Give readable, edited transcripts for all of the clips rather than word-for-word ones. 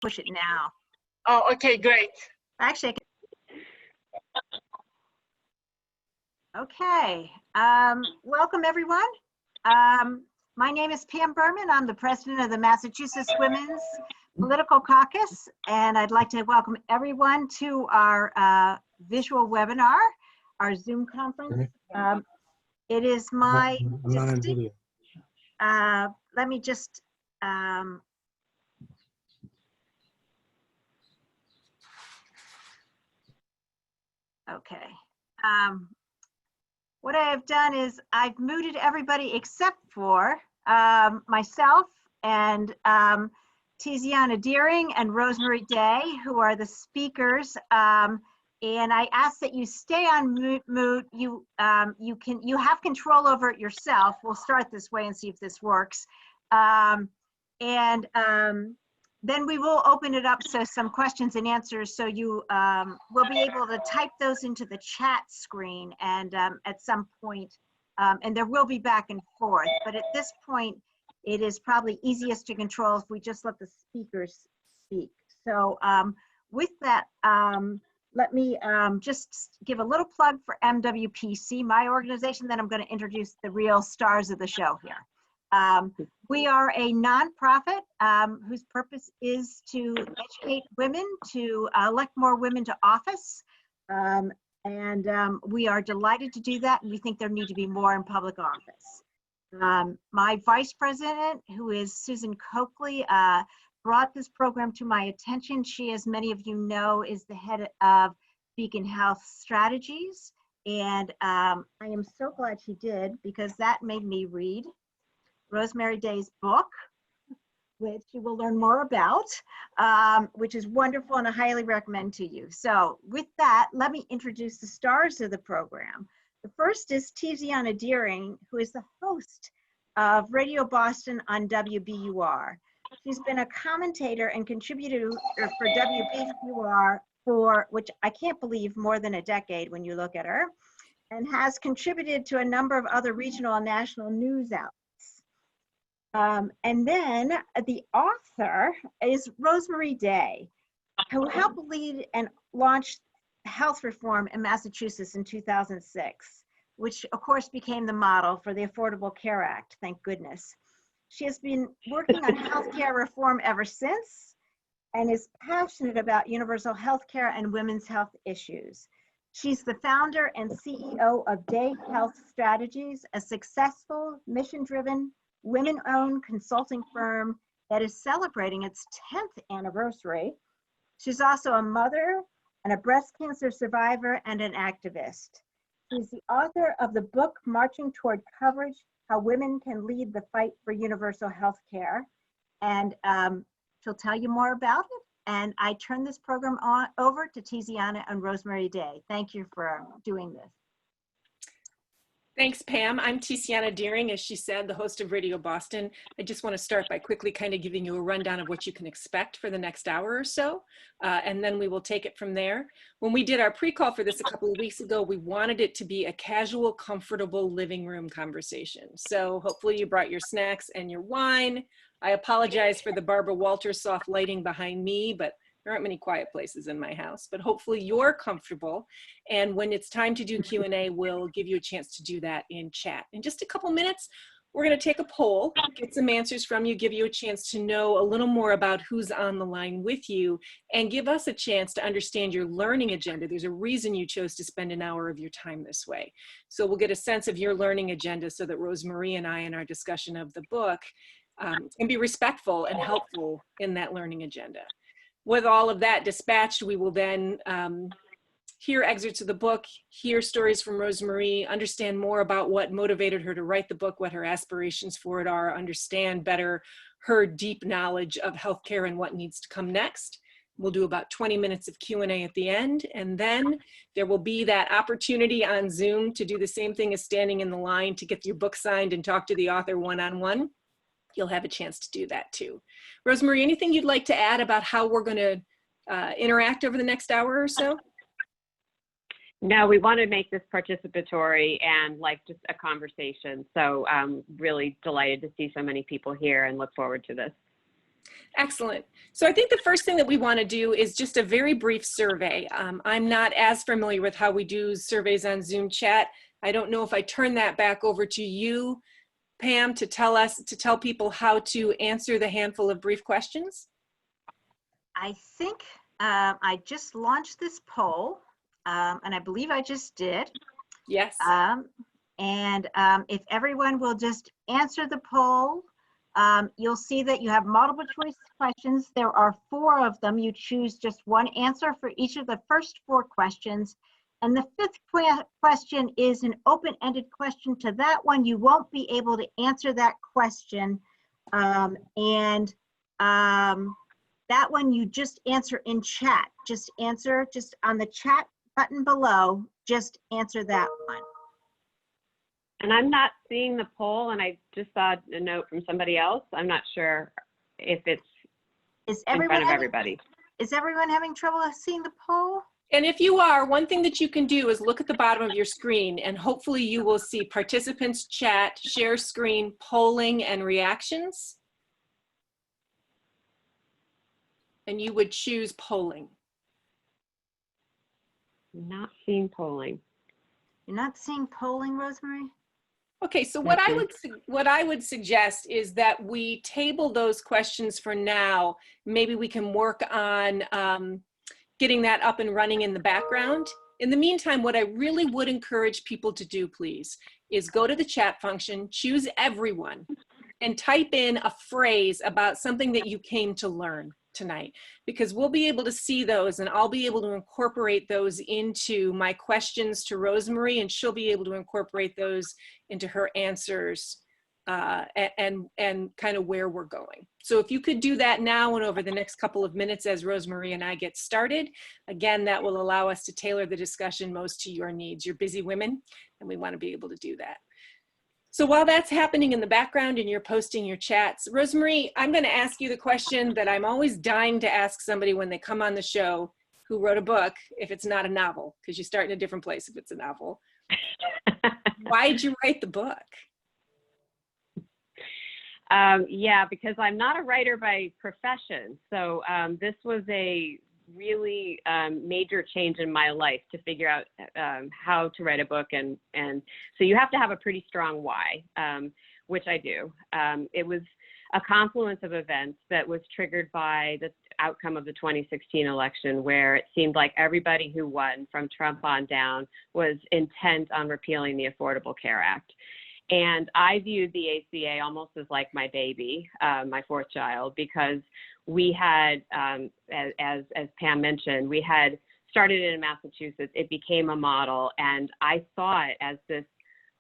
push it now. Oh, okay, great. Actually, okay. Welcome, everyone. My name is Pam Berman. I'm the president of the Massachusetts Women's Political Caucus, and I'd like to welcome everyone to our visual webinar, our Zoom conference. It is my distinct, let me just, okay. What I have done is I've muted everybody except for myself and Tiziana Deering and Rosemarie Day, who are the speakers. And I ask that you stay on mute. You have control over it yourself. We'll start this way and see if this works. Then we will open it up so some questions and answers, so you will be able to type those into the chat screen and at some point, and there will be back and forth, but at this point it is probably easiest to control if we just let the speakers speak. So with that, let me just give a little plug for MWPC, my organization, then I'm going to introduce the real stars of the show here. We are a nonprofit whose purpose is to educate women, to elect more women to office. We are delighted to do that, and we think there need to be more in public office. My vice president, who is Susan Coakley, brought this program to my attention. She, as many of you know, is the head of Beacon Health Strategies. And I am so glad she did, because that made me read Rosemarie Day's book, which you will learn more about, which is wonderful and I highly recommend to you. So with that, let me introduce the stars of the program. The first is Tiziana Deering, who is the host of Radio Boston on WBUR. She's been a commentator and contributor for WBUR for, which I can't believe, more than a decade when you look at her, and has contributed to a number of other regional and national news outlets. And then the author is Rosemarie Day, who helped lead and launch health reform in Massachusetts in 2006, which of course became the model for the Affordable Care Act, thank goodness. She has been working on healthcare reform ever since and is passionate about universal healthcare and women's health issues. She's the founder and CEO of Day Health Strategies, a successful, mission-driven, women-owned consulting firm that is celebrating its 10th anniversary. She's also a mother and a breast cancer survivor and an activist. She's the author of the book, Marching Toward Coverage, How Women Can Lead the Fight for Universal Health Care. And she'll tell you more about it. And I turn this program over to Tiziana and Rosemarie Day. Thank you for doing this. Thanks, Pam. I'm Tiziana Deering, as she said, the host of Radio Boston. I just want to start by quickly kind of giving you a rundown of what you can expect for the next hour or so, and then we will take it from there. When we did our pre-call for this a couple of weeks ago, we wanted it to be a casual, comfortable living room conversation. So hopefully you brought your snacks and your wine. I apologize for the Barbara Walters soft lighting behind me, but there aren't many quiet places in my house, but hopefully you're comfortable. And when it's time to do Q&A, we'll give you a chance to do that in chat. In just a couple minutes, we're going to take a poll, get some answers from you, give you a chance to know a little more about who's on the line with you, and give us a chance to understand your learning agenda. There's a reason you chose to spend an hour of your time this way. So we'll get a sense of your learning agenda so that Rosemarie and I, in our discussion of the book, can be respectful and helpful in that learning agenda. With all of that dispatched, we will then hear excerpts of the book, hear stories from Rosemarie, understand more about what motivated her to write the book, what her aspirations for it are, understand better her deep knowledge of healthcare and what needs to come next. We'll do about 20 minutes of Q&A at the end, and then there will be that opportunity on Zoom to do the same thing as standing in the line to get your book signed and talk to the author one-on-one. You'll have a chance to do that too. Rosemarie, anything you'd like to add about how we're going to interact over the next hour or so? No, we want to make this participatory and like just a conversation. So I'm really delighted to see so many people here and look forward to this. Excellent. So I think the first thing that we want to do is just a very brief survey. I'm not as familiar with how we do surveys on Zoom chat. I don't know if I turn that back over to you, Pam, to tell people how to answer the handful of brief questions. I think I just launched this poll, and I believe I just did. Yes. If everyone will just answer the poll, you'll see that you have multiple choice questions. There are 4 of them. You choose just one answer for each of the first 4 questions. And the 5th question is an open-ended question. To that one, you won't be able to answer that question. That one you just answer in chat. Just answer just on the chat button below, just answer that one. And I'm not seeing the poll, and I just saw a note from somebody else. I'm not sure if it's in front of everybody. Is everyone having trouble seeing the poll? And if you are, one thing that you can do is look at the bottom of your screen, and hopefully you will see participants chat, share screen, polling, and reactions. And you would choose polling. Not seeing polling. You're not seeing polling, Rosemarie? Okay, so what I would suggest is that we table those questions for now. Maybe we can work on getting that up and running in the background. In the meantime, what I really would encourage people to do, please, is go to the chat function, choose everyone, and type in a phrase about something that you came to learn tonight, because we'll be able to see those, and I'll be able to incorporate those into my questions to Rosemarie, and she'll be able to incorporate those into her answers and kind of where we're going. So if you could do that now and over the next couple of minutes as Rosemarie and I get started, again, that will allow us to tailor the discussion most to your needs. You're busy women, and we want to be able to do that. So while that's happening in the background and you're posting your chats, Rosemarie, I'm going to ask you the question that I'm always dying to ask somebody when they come on the show who wrote a book, if it's not a novel, because you start in a different place if it's a novel. Why did you write the book? Yeah, because I'm not a writer by profession. So this was a really major change in my life to figure out how to write a book. And so you have to have a pretty strong why, which I do. It was a confluence of events that was triggered by the outcome of the 2016 election, where it seemed like everybody who won from Trump on down was intent on repealing the Affordable Care Act. And I viewed the ACA almost as like my baby, my 4th child, because we had, as Pam mentioned, we had started it in Massachusetts. It became a model, and I saw it as this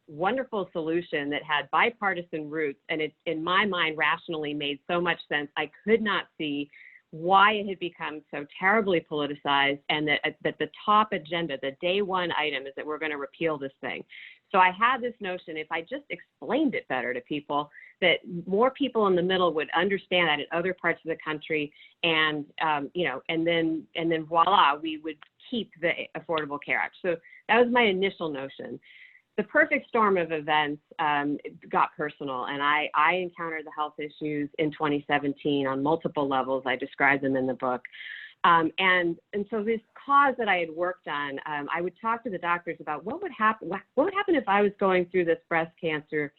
wonderful solution that had bipartisan roots, and it, in my mind, rationally made so much sense. I could not see why it had become so terribly politicized, and that the top agenda, the day one item, is that we're going to repeal this thing. So I had this notion, if I just explained it better to people, that more people in the middle would understand that in other parts of the country, and and then voila, we would keep the Affordable Care Act. So that was my initial notion. The perfect storm of events got personal, and I encountered the health issues in 2017 on multiple levels. I described them in the book. And so this cause that I had worked on, I would talk to the doctors about what would happen if I was going through this breast cancer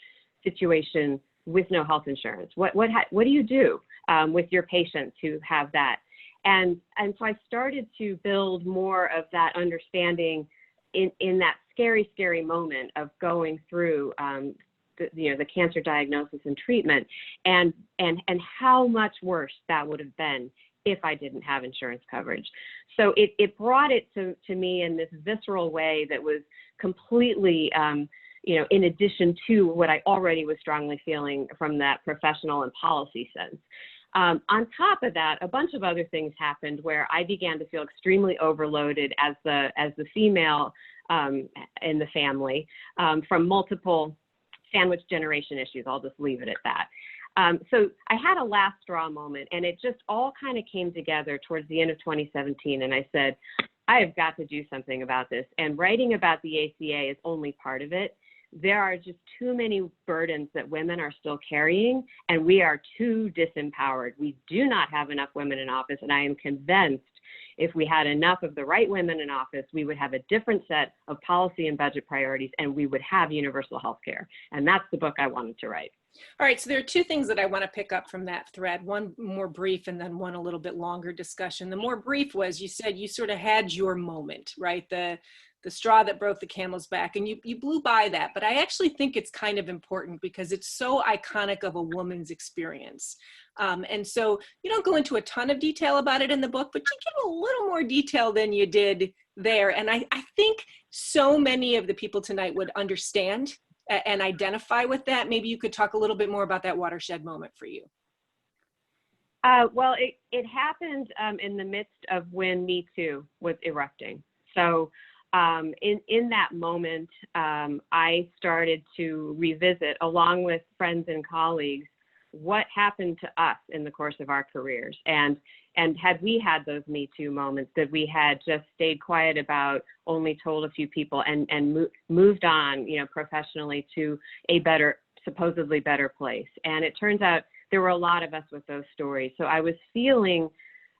situation with no health insurance. What do you do with your patients who have that? And so I started to build more of that understanding in that scary moment of going through the cancer diagnosis and treatment, and how much worse that would have been if I didn't have insurance coverage. So it brought it to me in this visceral way that was completely, in addition to what I already was strongly feeling from that professional and policy sense. On top of that, a bunch of other things happened where I began to feel extremely overloaded as the female in the family from multiple sandwich generation issues. I'll just leave it at that. So I had a last straw moment, and it just all kind of came together towards the end of 2017. And I said, I have got to do something about this. And writing about the ACA is only part of it. there are just too many burdens that women are still carrying, and we are too disempowered. We do not have enough women in office, and I am convinced if we had enough of the right women in office, we would have a different set of policy and budget priorities, and we would have universal health care. And that's the book I wanted to write. All right, so there are two things that I want to pick up from that thread, one more brief and then one a little bit longer discussion. The more brief was, you said you sort of had your moment, right? The straw that broke the camel's back, and you blew by that. But I actually think it's kind of important because it's so iconic of a woman's experience. And so you don't go into a ton of detail about it in the book, but you give a little more detail than you did there. And I think so many of the people tonight would understand and identify with that. Maybe you could talk a little bit more about that watershed moment for you. Well, it happened in the midst of when Me Too was erupting. So in that moment, I started to revisit, along with friends and colleagues, what happened to us in the course of our careers. And had we had those Me Too moments that we had just stayed quiet about, only told a few people, and moved on, professionally to a better, supposedly better place. And it turns out there were a lot of us with those stories. So I was feeling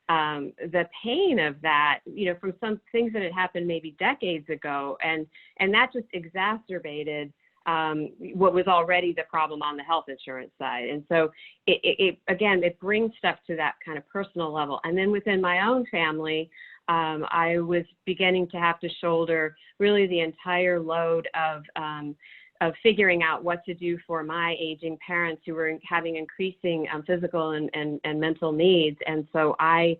the pain of that, from some things that had happened maybe decades ago. And that just exacerbated what was already the problem on the health insurance side. And so it brings stuff to that kind of personal level. And then within my own family, I was beginning to have to shoulder really the entire load of figuring out what to do for my aging parents who were having increasing physical and mental needs. And so I,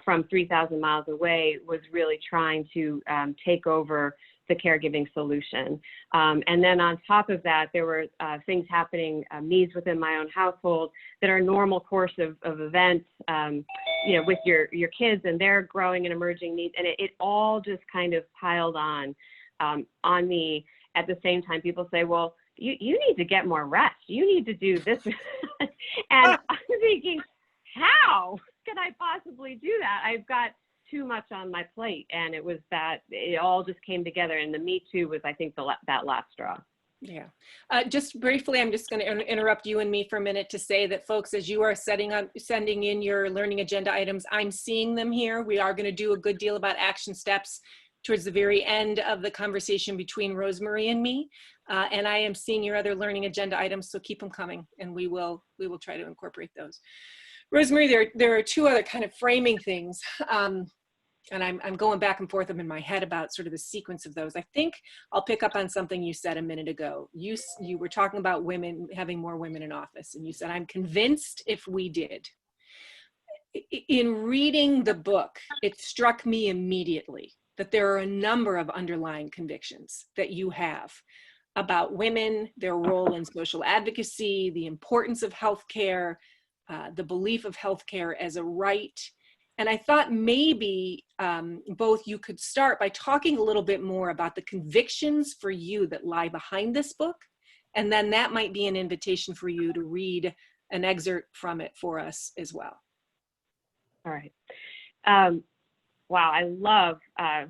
from 3,000 miles away, was really trying to take over the caregiving solution. And then on top of that, there were things happening, needs within my own household that are normal course of events, with your kids and their growing and emerging needs. And it all just kind of piled on me. At the same time, people say, well, you need to get more rest. You need to do this. And I'm thinking, how can I possibly do that? I've got too much on my plate. And it was that it all just came together. And the Me Too was, I think, that last straw. Yeah. Just briefly, I'm just going to interrupt you and me for a minute to say that, folks, as you are sending in your learning agenda items, I'm seeing them here. We are going to do a good deal about action steps towards the very end of the conversation between Rosemarie and me. And I am seeing your other learning agenda items, so keep them coming, and we will try to incorporate those. Rosemarie, there are two other kind of framing things. And I'm going back and forth in my head about sort of the sequence of those. I think I'll pick up on something you said a minute ago. You were talking about women, having more women in office, and you said, I'm convinced if we did. In reading the book, it struck me immediately that there are a number of underlying convictions that you have about women, their role in social advocacy, the importance of healthcare, the belief of healthcare as a right. And I thought maybe both you could start by talking a little bit more about the convictions for you that lie behind this book. And then that might be an invitation for you to read an excerpt from it for us as well. All right. Wow, I love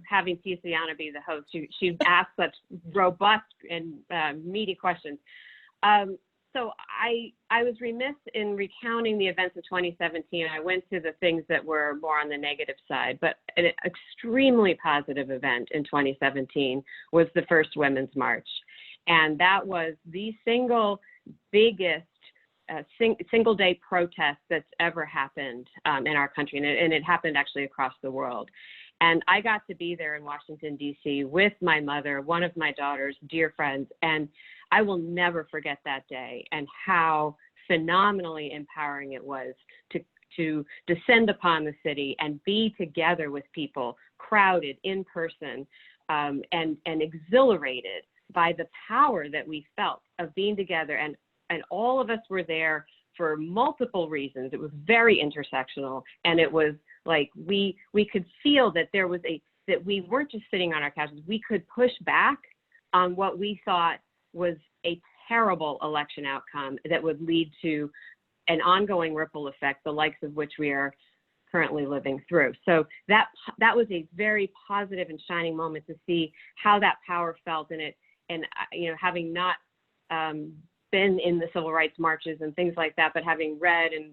having Tiziana be the host. She asked such robust and meaty questions. So I was remiss in recounting the events of 2017. I went to the things that were more on the negative side, but an extremely positive event in 2017 was the first Women's March. And that was the single biggest single day protest that's ever happened in our country. And it happened actually across the world. And I got to be there in Washington, D.C. with my mother, one of my daughters, dear friends. And I will never forget that day and how phenomenally empowering it was to descend upon the city and be together with people, crowded in person, and exhilarated by the power that we felt of being together. And all of us were there for multiple reasons. It was very intersectional, and it was like we could feel that there was that we weren't just sitting on our couches. We could push back on what we thought was a terrible election outcome that would lead to an ongoing ripple effect, the likes of which we are currently living through. So that was a very positive and shining moment to see how that power felt, and having not been in the civil rights marches and things like that, but having read and,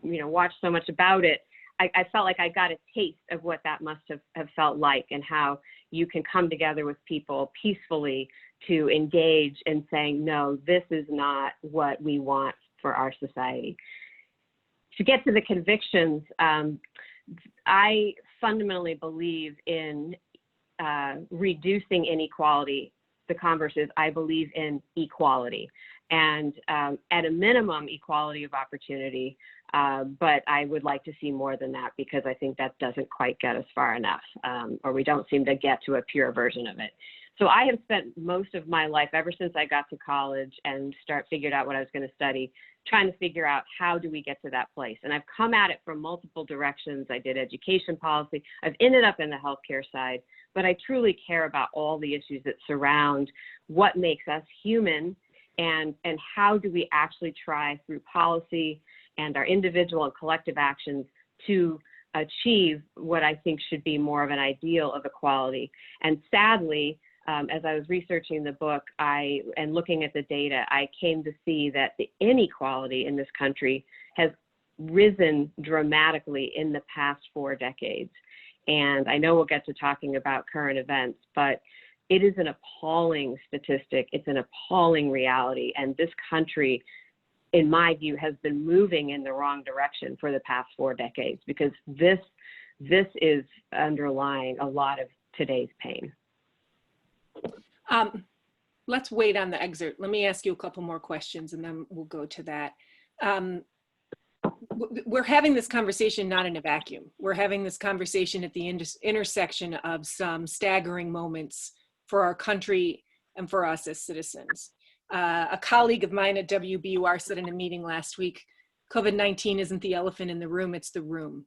watched so much about it, I felt like I got a taste of what that must have felt like, and how you can come together with people peacefully to engage in saying, no, this is not what we want for our society. To get to the convictions, I fundamentally believe in reducing inequality. The converse is, I believe in equality, and at a minimum, equality of opportunity. But I would like to see more than that, because I think that doesn't quite get us far enough, or we don't seem to get to a pure version of it. So I have spent most of my life, ever since I got to college and figured out what I was going to study, trying to figure out how do we get to that place. And I've come at it from multiple directions. I did education policy. I've ended up in the healthcare side, but I truly care about all the issues that surround what makes us human, and how do we actually try through policy and our individual and collective actions to achieve what I think should be more of an ideal of equality. And sadly, as I was researching the book and looking at the data, I came to see that the inequality in this country has risen dramatically in the past 4 decades. And I know we'll get to talking about current events, but it is an appalling statistic. It's an appalling reality. And this country, in my view, has been moving in the wrong direction for the past 4 decades, because this is underlying a lot of today's pain. Let's wait on the excerpt. Let me ask you a couple more questions, and then we'll go to that. We're having this conversation not in a vacuum. We're having this conversation at the intersection of some staggering moments for our country and for us as citizens. A colleague of mine at WBUR said in a meeting last week, COVID-19 isn't the elephant in the room, it's the room.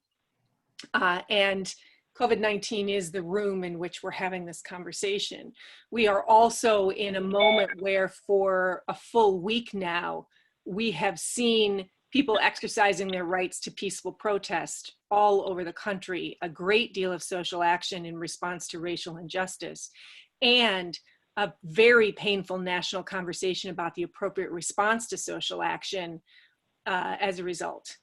And COVID-19 is the room in which we're having this conversation. We are also in a moment where for a full week now, we have seen people exercising their rights to peaceful protest all over the country, a great deal of social action in response to racial injustice, and a very painful national conversation about the appropriate response to social action as a result.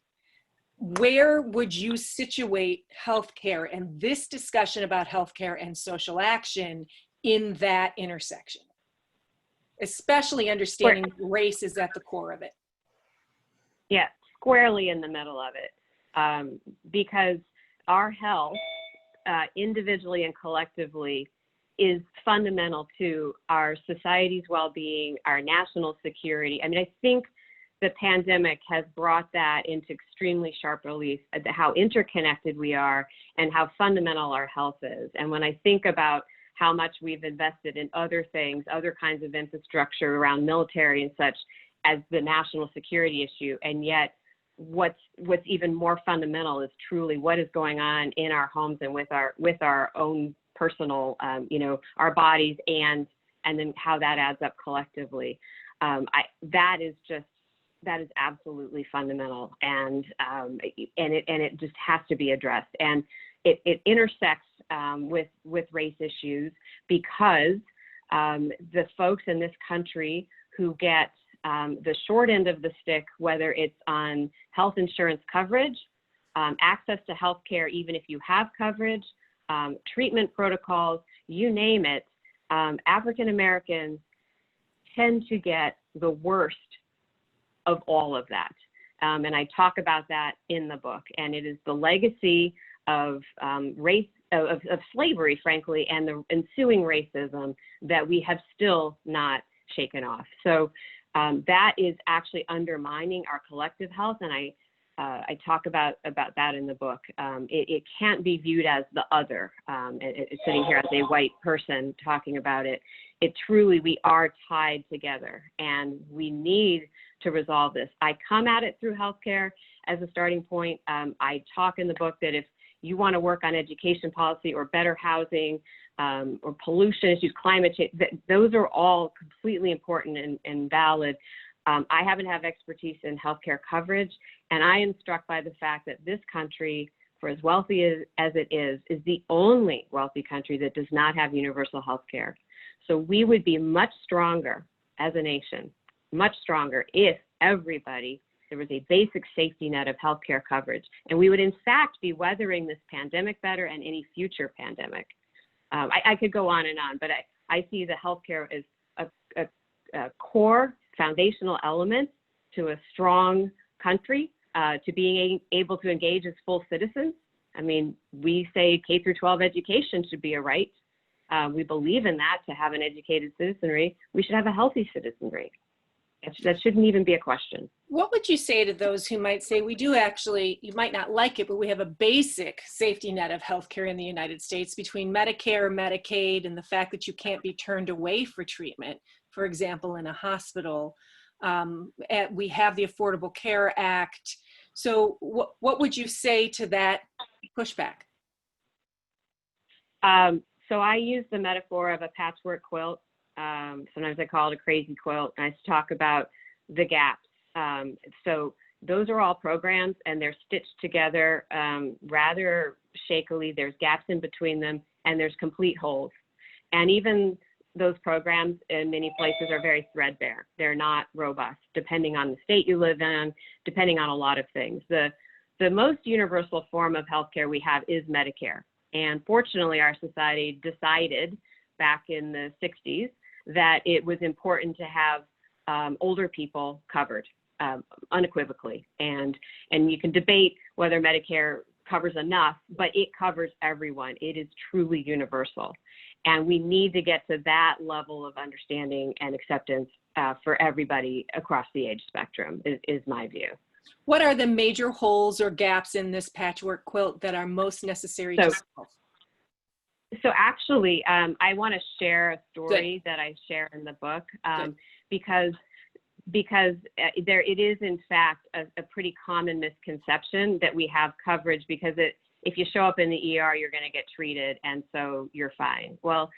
Where would you situate healthcare and this discussion about healthcare and social action in that intersection? Especially understanding race is at the core of it. Yeah, squarely in the middle of it, because our health, individually and collectively, is fundamental to our society's well-being, our national security. I mean, I think the pandemic has brought that into extremely sharp relief, how interconnected we are and how fundamental our health is. And when I think about how much we've invested in other things, other kinds of infrastructure around military and such as the national security issue, and yet what's even more fundamental is truly what is going on in our homes and with our own personal, our bodies, and then how that adds up collectively. That is absolutely fundamental, and it just has to be addressed. And it intersects with race issues, because the folks in this country who get the short end of the stick, whether it's on health insurance coverage, access to health care even if you have coverage, treatment protocols, you name it, African Americans tend to get the worst of all of that. And I talk about that in the book. And it is the legacy of race, of slavery, frankly, and the ensuing racism that we have still not shaken off. So that is actually undermining our collective health. And I talk about that in the book. It can't be viewed as the other. Sitting here as a white person talking about it, we are tied together, and we need to resolve this. I come at it through healthcare as a starting point. I talk in the book that if you want to work on education policy or better housing or pollution issues, climate change, those are all completely important and valid. I happen to have expertise in healthcare coverage, and I am struck by the fact that this country, for as wealthy as it is the only wealthy country that does not have universal health care. So we would be much stronger as a nation, much stronger if everybody, there was a basic safety net of healthcare coverage. And we would in fact be weathering this pandemic better and any future pandemic. I could go on and on, but I see the healthcare as a core foundational element to a strong country, to being able to engage as full citizens. I mean, we say K through 12 education should be a right. We believe in that, to have an educated citizenry. We should have a healthy citizenry. That shouldn't even be a question. What would you say to those who might say, we do actually, you might not like it, but we have a basic safety net of healthcare in the United States between Medicare, Medicaid, and the fact that you can't be turned away for treatment, for example, in a hospital. We have the Affordable Care Act. So what would you say to that pushback? So I use the metaphor of a patchwork quilt. Sometimes I call it a crazy quilt. And I talk about the gaps. So those are all programs, and they're stitched together rather shakily. There's gaps in between them, and there's complete holes. And even those programs in many places are very threadbare. They're not robust, depending on the state you live in, depending on a lot of things. The most universal form of healthcare we have is Medicare. And fortunately, our society decided back in the 60s that it was important to have older people covered unequivocally. And you can debate whether Medicare covers enough, but it covers everyone. It is truly universal. And we need to get to that level of understanding and acceptance for everybody across the age spectrum, is my view. What are the major holes or gaps in this patchwork quilt that are most necessary to solve? So actually, I want to share a story that I share in the book because it is in fact a pretty common misconception that we have coverage because if you show up in the ER, you're going to get treated, and so you're fine. Well,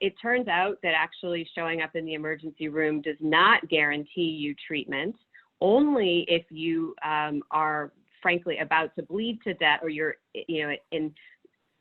it turns out that actually showing up in the emergency room does not guarantee you treatment, only if you are frankly about to bleed to death, or you're in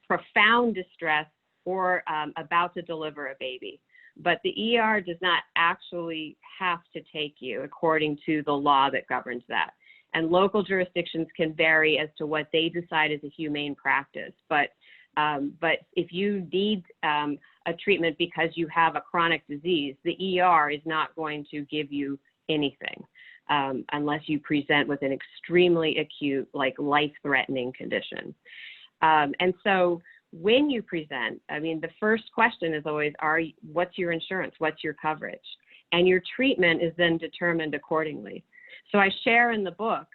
profound distress, or about to deliver a baby. But the ER does not actually have to take you according to the law that governs that. And local jurisdictions can vary as to what they decide is a humane practice. But if you need a treatment because you have a chronic disease, the ER is not going to give you anything unless you present with an extremely acute, like life-threatening condition. And so when you present, I mean, the first question is always, what's your insurance? What's your coverage? And your treatment is then determined accordingly. So I share in the book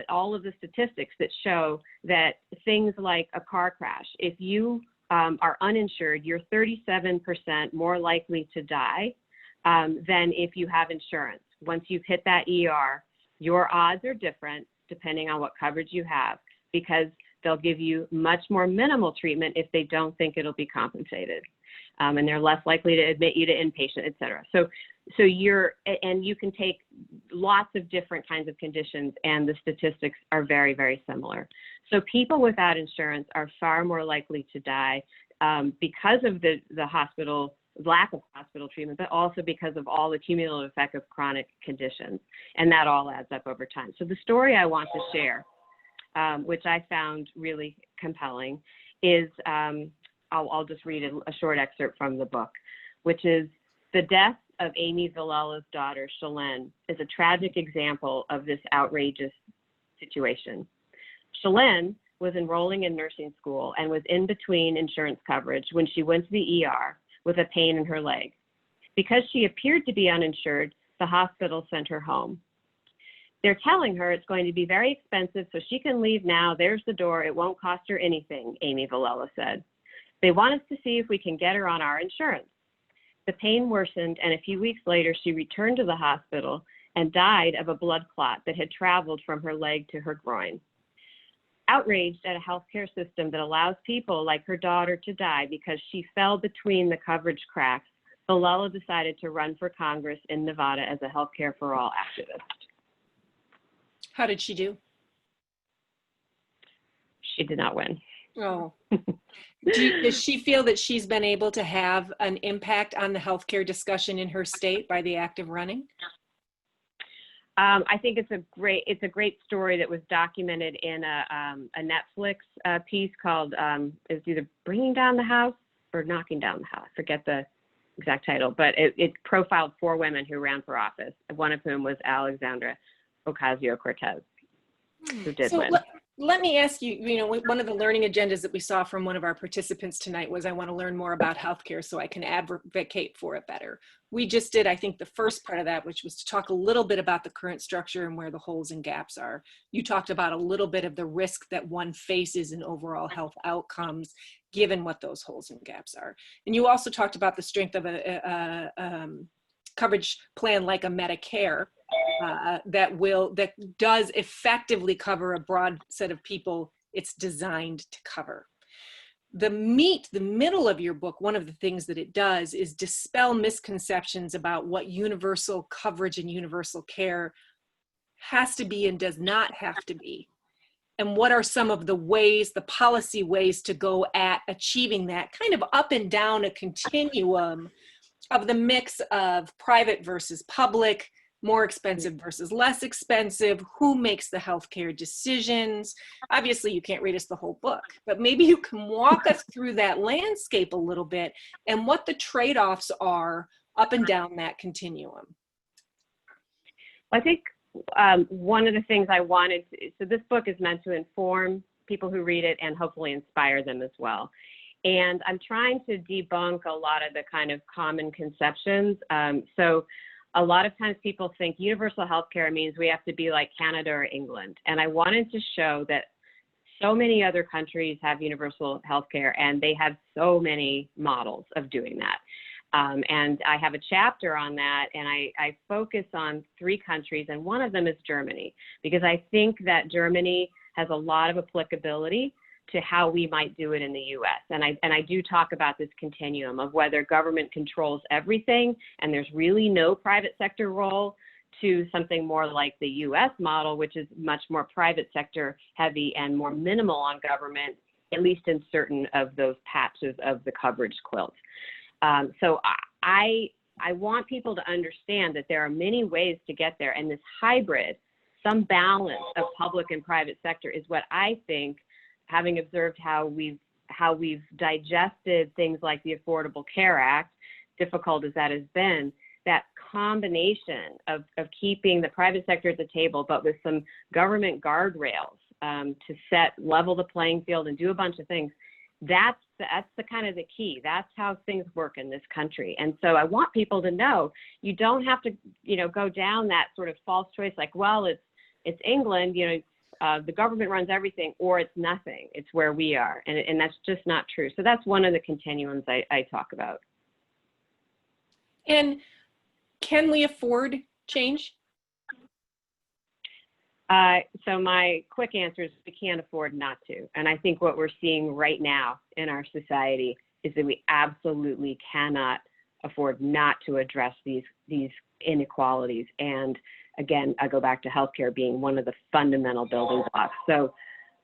all of the statistics that show that things like a car crash, if you are uninsured, you're 37% more likely to die than if you have insurance. Once you've hit that ER, your odds are different depending on what coverage you have, because they'll give you much more minimal treatment if they don't think it'll be compensated. And they're less likely to admit you to inpatient, et cetera. So you can take lots of different kinds of conditions, and the statistics are very, very similar. So people without insurance are far more likely to die because of the lack of hospital treatment, but also because of all the cumulative effect of chronic conditions. And that all adds up over time. So the story I want to share, which I found really compelling, is I'll just read a short excerpt from the book, which is the death of Amy Villalla's daughter, Shalene, is a tragic example of this outrageous situation. Shalene was enrolling in nursing school and was in between insurance coverage when she went to the ER with a pain in her leg. Because she appeared to be uninsured, the hospital sent her home. They're telling her it's going to be very expensive, so she can leave now. There's the door. It won't cost her anything, Amy Villalla said. They want us to see if we can get her on our insurance. The pain worsened, and a few weeks later, she returned to the hospital and died of a blood clot that had traveled from her leg to her groin. Outraged at a healthcare system that allows people like her daughter to die because she fell between the coverage cracks, Villalla decided to run for Congress in Nevada as a healthcare for all activist. How did she do? She did not win. Oh. Does she feel that she's been able to have an impact on the healthcare discussion in her state by the act of running? I think it's a great story that was documented in a Netflix piece called it's either Bringing Down the House or Knocking Down the House. I forget the exact title, but it profiled 4 women who ran for office, one of whom was Alexandra Ocasio-Cortez, who did win. Let me ask you, one of the learning agendas that we saw from one of our participants tonight was I want to learn more about healthcare so I can advocate for it better. We just did, I think, the first part of that, which was to talk a little bit about the current structure and where the holes and gaps are. You talked about a little bit of the risk that one faces in overall health outcomes, given what those holes and gaps are. And you also talked about the strength of a coverage plan like a Medicare, that does effectively cover a broad set of people it's designed to cover. The middle of your book, one of the things that it does is dispel misconceptions about what universal coverage and universal care has to be and does not have to be. And what are some of the ways, the policy ways to go at achieving that, kind of up and down a continuum of the mix of private versus public, more expensive versus less expensive, who makes the healthcare decisions. Obviously, you can't read us the whole book, but maybe you can walk us through that landscape a little bit and what the trade-offs are up and down that continuum. I think one of the things I wanted to, so this book is meant to inform people who read it and hopefully inspire them as well. And I'm trying to debunk a lot of the kind of common conceptions. So a lot of times people think universal health care means we have to be like Canada or England. And I wanted to show that so many other countries have universal health care and they have so many models of doing that. And I have a chapter on that, and I focus on 3 countries, and one of them is Germany, because I think that Germany has a lot of applicability to how we might do it in the US. And I do talk about this continuum of whether government controls everything and there's really no private sector role, to something more like the US model, which is much more private sector heavy and more minimal on government, at least in certain of those patches of the coverage quilt. So I want people to understand that there are many ways to get there, and this hybrid, some balance of public and private sector, is what I think, having observed how we've digested things like the Affordable Care Act, difficult as that has been, that combination of keeping the private sector at the table, but with some government guardrails to level the playing field and do a bunch of things. That's the kind of the key. That's how things work in this country. And so I want people to know you don't have to, go down that sort of false choice, like, well, it's England, the government runs everything, or it's nothing. It's where we are. And that's just not true. So that's one of the continuums I talk about. And can we afford change? So my quick answer is we can't afford not to. And I think what we're seeing right now in our society is that we absolutely cannot afford not to address these inequalities. And again, I go back to healthcare being one of the fundamental building blocks. So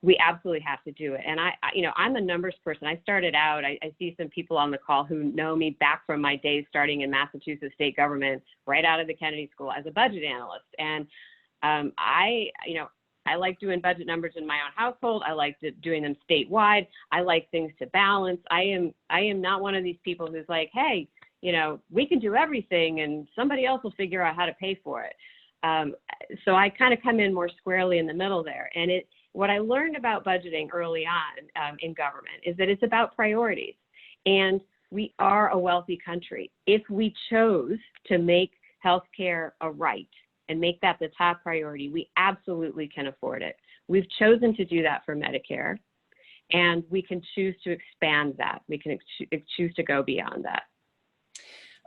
we absolutely have to do it. And I'm a numbers person. I started out, I see some people on the call who know me back from my days starting in Massachusetts state government, right out of the Kennedy School as a budget analyst. And I like doing budget numbers in my own household. I like doing them statewide. I like things to balance. I am not one of these people who's like, hey, we can do everything and somebody else will figure out how to pay for it. So I kind of come in more squarely in the middle there. And what I learned about budgeting early on in government is that it's about priorities. And we are a wealthy country. If we chose to make healthcare a right and make that the top priority, we absolutely can afford it. We've chosen to do that for Medicare, and we can choose to expand that. We can choose to go beyond that.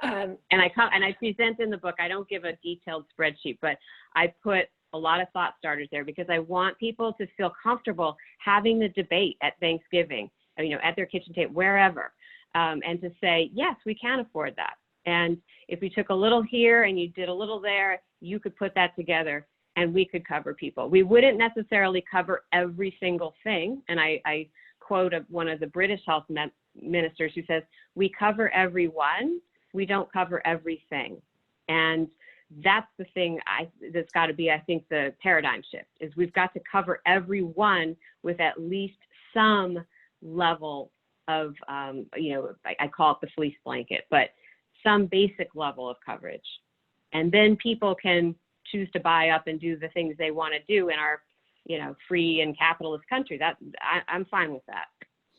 And I present in the book, I don't give a detailed spreadsheet, but I put a lot of thought starters there because I want people to feel comfortable having the debate at Thanksgiving, at their kitchen table, wherever, and to say, yes, we can afford that. And if we took a little here and you did a little there, you could put that together and we could cover people. We wouldn't necessarily cover every single thing. And I quote one of the British health ministers who says, we cover everyone, we don't cover everything. And that's the thing that's got to be, I think, the paradigm shift, is we've got to cover everyone with at least some level of, I call it the fleece blanket, but some basic level of coverage. And then people can choose to buy up and do the things they want to do in our, free and capitalist country. I'm fine with that.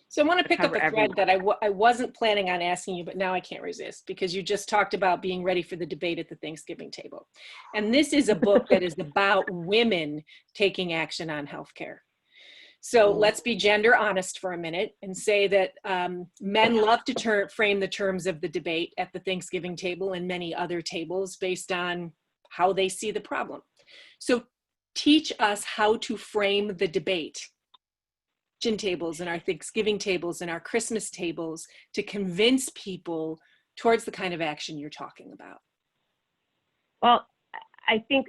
So I want to pick up a thread everyone. that I wasn't planning on asking you, but now I can't resist, because you just talked about being ready for the debate at the Thanksgiving table. And this is a book that is about women taking action on healthcare. So let's be gender honest for a minute and say that men love to frame the terms of the debate at the Thanksgiving table and many other tables based on how they see the problem. So teach us how to frame the debate tables and our Thanksgiving tables and our Christmas tables to convince people towards the kind of action you're talking about. Well, I think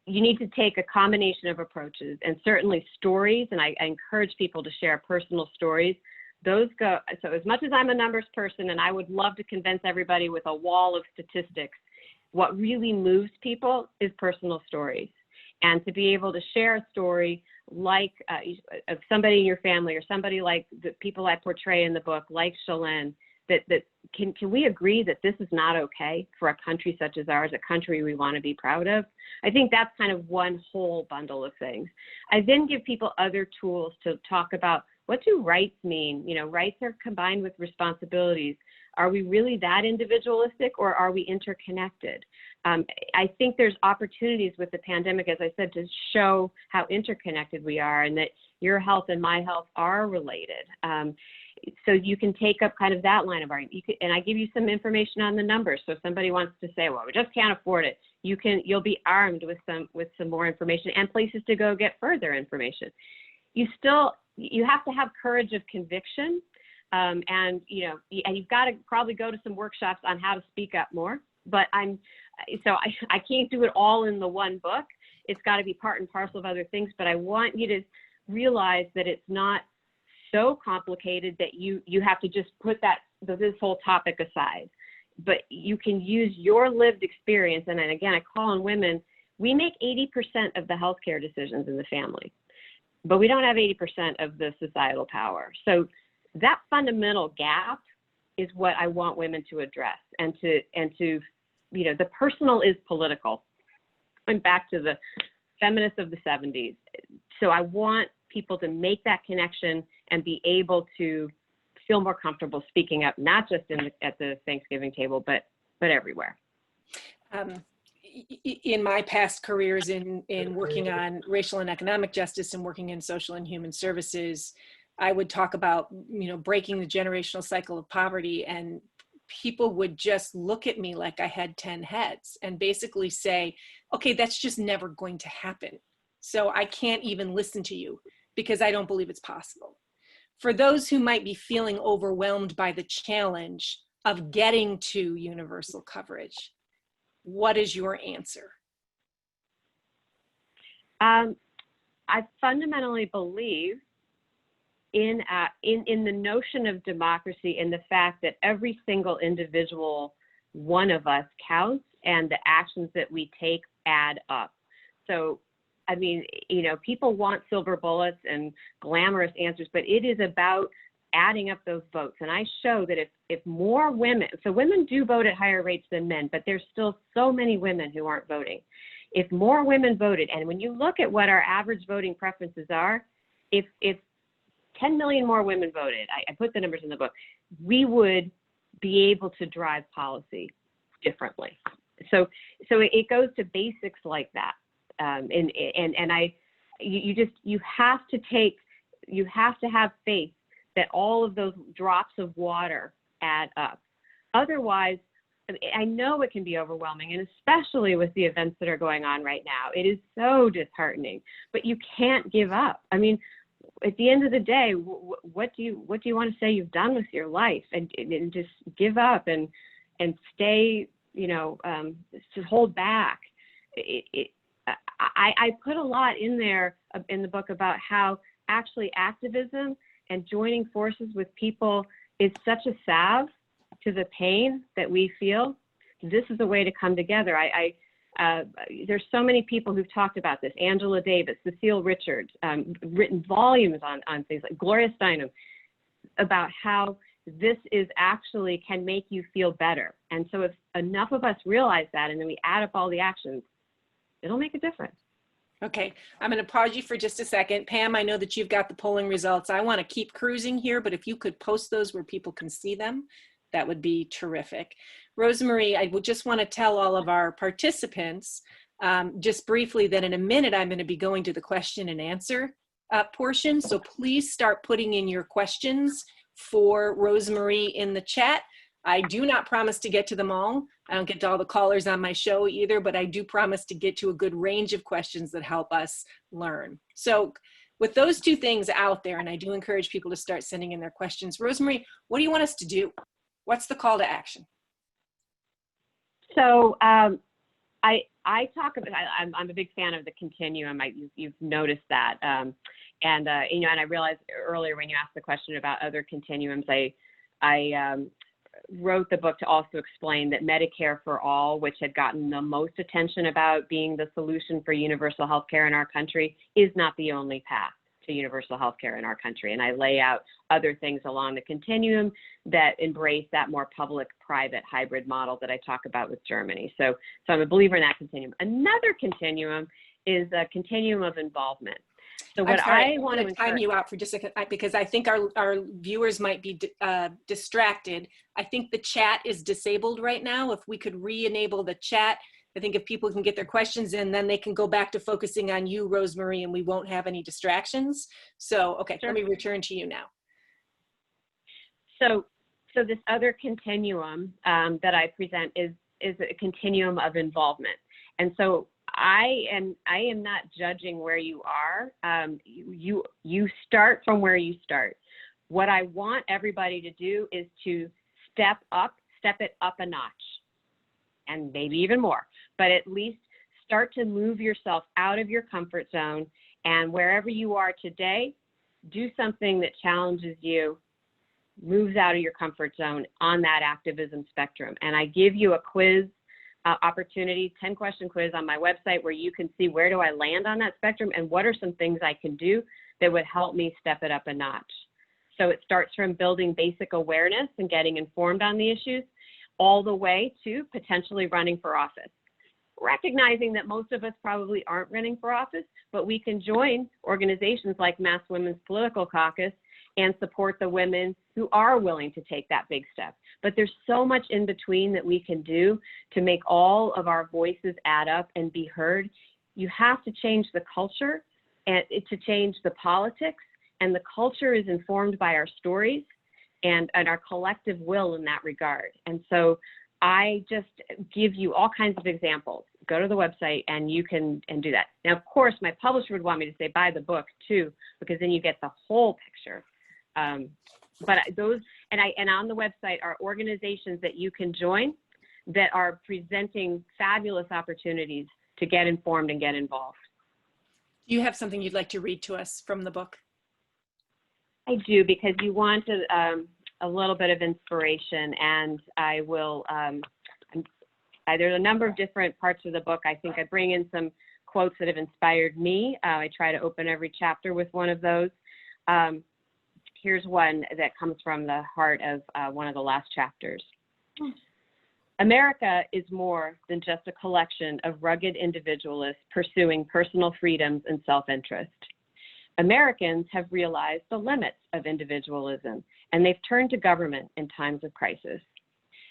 you need to take a combination of approaches, and certainly stories. And I encourage people to share personal stories. So as much as I'm a numbers person and I would love to convince everybody with a wall of statistics, what really moves people is personal stories. And to be able to share a story like of somebody in your family, or somebody like the people I portray in the book, like Shalene, that can we agree that this is not okay for a country such as ours, a country we want to be proud of? I think that's kind of one whole bundle of things. I then give people other tools to talk about, what do rights mean? Rights are combined with responsibilities. Are we really that individualistic, or are we interconnected? I think there's opportunities with the pandemic, as I said, to show how interconnected we are, and that your health and my health are related. So you can take up kind of that line of argument. And I give you some information on the numbers. So if somebody wants to say, well, we just can't afford it, you'll be armed with some more information and places to go get further information. You have to have courage of conviction. And you've got to probably go to some workshops on how to speak up more. But I can't do it all in the one book. It's got to be part and parcel of other things. But I want you to realize that it's not so complicated that you have to just put this whole topic aside. But you can use your lived experience. And then again, I call on women. We make 80% of the healthcare decisions in the family, but we don't have 80% of the societal power. So that fundamental gap is what I want women to address, and to the personal is political. Going back to the feminists of the 70s. So I want people to make that connection and be able to feel more comfortable speaking up, not just at the Thanksgiving table, but everywhere. In my past careers in working on racial and economic justice and working in social and human services, I would talk about, breaking the generational cycle of poverty, and people would just look at me like I had 10 heads and basically say, okay, that's just never going to happen. So I can't even listen to you because I don't believe it's possible. For those who might be feeling overwhelmed by the challenge of getting to universal coverage, what is your answer? I fundamentally believe in the notion of democracy, and the fact that every single individual one of us counts, and the actions that we take add up. So, I mean, people want silver bullets and glamorous answers, but it is about adding up those votes. And I show that if more women, so women do vote at higher rates than men, but there's still so many women who aren't voting. If more women voted, and when you look at what our average voting preferences are, if 10 million more women voted, I put the numbers in the book, we would be able to drive policy differently. So it goes to basics like that. You have to have faith that all of those drops of water add up. Otherwise, I know it can be overwhelming, and especially with the events that are going on right now, it is so disheartening, but you can't give up. I mean, at the end of the day, what do you want to say you've done with your life? And just give up and stay, to hold back. I put a lot in there in the book about how actually activism and joining forces with people is such a salve to the pain that we feel. This is a way to come together. There's so many people who've talked about this. Angela Davis, Cecile Richards, written volumes on things like Gloria Steinem about how this is actually can make you feel better. And so if enough of us realize that and then we add up all the actions, it'll make a difference. Okay, I'm going to pause you for just a second. Pam, I know that you've got the polling results. I want to keep cruising here, but if you could post those where people can see them, that would be terrific. Rosemarie, I would just want to tell all of our participants just briefly that in a minute I'm going to be going to the question and answer portion. So please start putting in your questions for Rosemarie in the chat. I do not promise to get to them all. I don't get to all the callers on my show either, but I do promise to get to a good range of questions that help us learn. So with those two things out there, and I do encourage people to start sending in their questions, Rosemarie, what do you want us to do? What's the call to action? So I talk about, I'm a big fan of the continuum. You've noticed that. And I realized earlier when you asked the question about other continuums, I wrote the book to also explain that Medicare for All, which had gotten the most attention about being the solution for universal health care in our country, is not the only path to universal health care in our country. And I lay out other things along the continuum that embrace that more public-private hybrid model that I talk about with Germany. So I'm a believer in that continuum. Another continuum is a continuum of involvement. So what I want to time you out for just a second because I think our viewers might be distracted. I think the chat is disabled right now. If we could re-enable the chat, I think if people can get their questions in, then they can go back to focusing on you, Rosemarie, and we won't have any distractions. So, okay, Sure. Let me return to you now. So this other continuum that I present is a continuum of involvement. And so I am not judging where you are. You start from where you start. What I want everybody to do is to step it up a notch, and maybe even more, but at least start to move yourself out of your comfort zone, and wherever you are today, do something that challenges you, moves out of your comfort zone on that activism spectrum. And I give you a quiz opportunity, 10-question quiz on my website where you can see where do I land on that spectrum and what are some things I can do that would help me step it up a notch. So it starts from building basic awareness and getting informed on the issues all the way to potentially running for office. Recognizing that most of us probably aren't running for office, but we can join organizations like Mass Women's Political Caucus and support the women who are willing to take that big step. But there's so much in between that we can do to make all of our voices add up and be heard. You have to change the culture and to change the politics, and the culture is informed by our stories and our collective will in that regard. And so I just give you all kinds of examples. Go to the website and you can do that. Now, of course, my publisher would want me to say buy the book too, because then you get the whole picture. But those, and on the website are organizations that you can join that are presenting fabulous opportunities to get informed and get involved. Do you have something you'd like to read to us from the book? I do, because you want a little bit of inspiration, and I will, there's a number of different parts of the book. I think I bring in some quotes that have inspired me. I try to open every chapter with one of those. Here's one that comes from the heart of one of the last chapters. America is more than just a collection of rugged individualists pursuing personal freedoms and self-interest. Americans have realized the limits of individualism, and they've turned to government in times of crisis.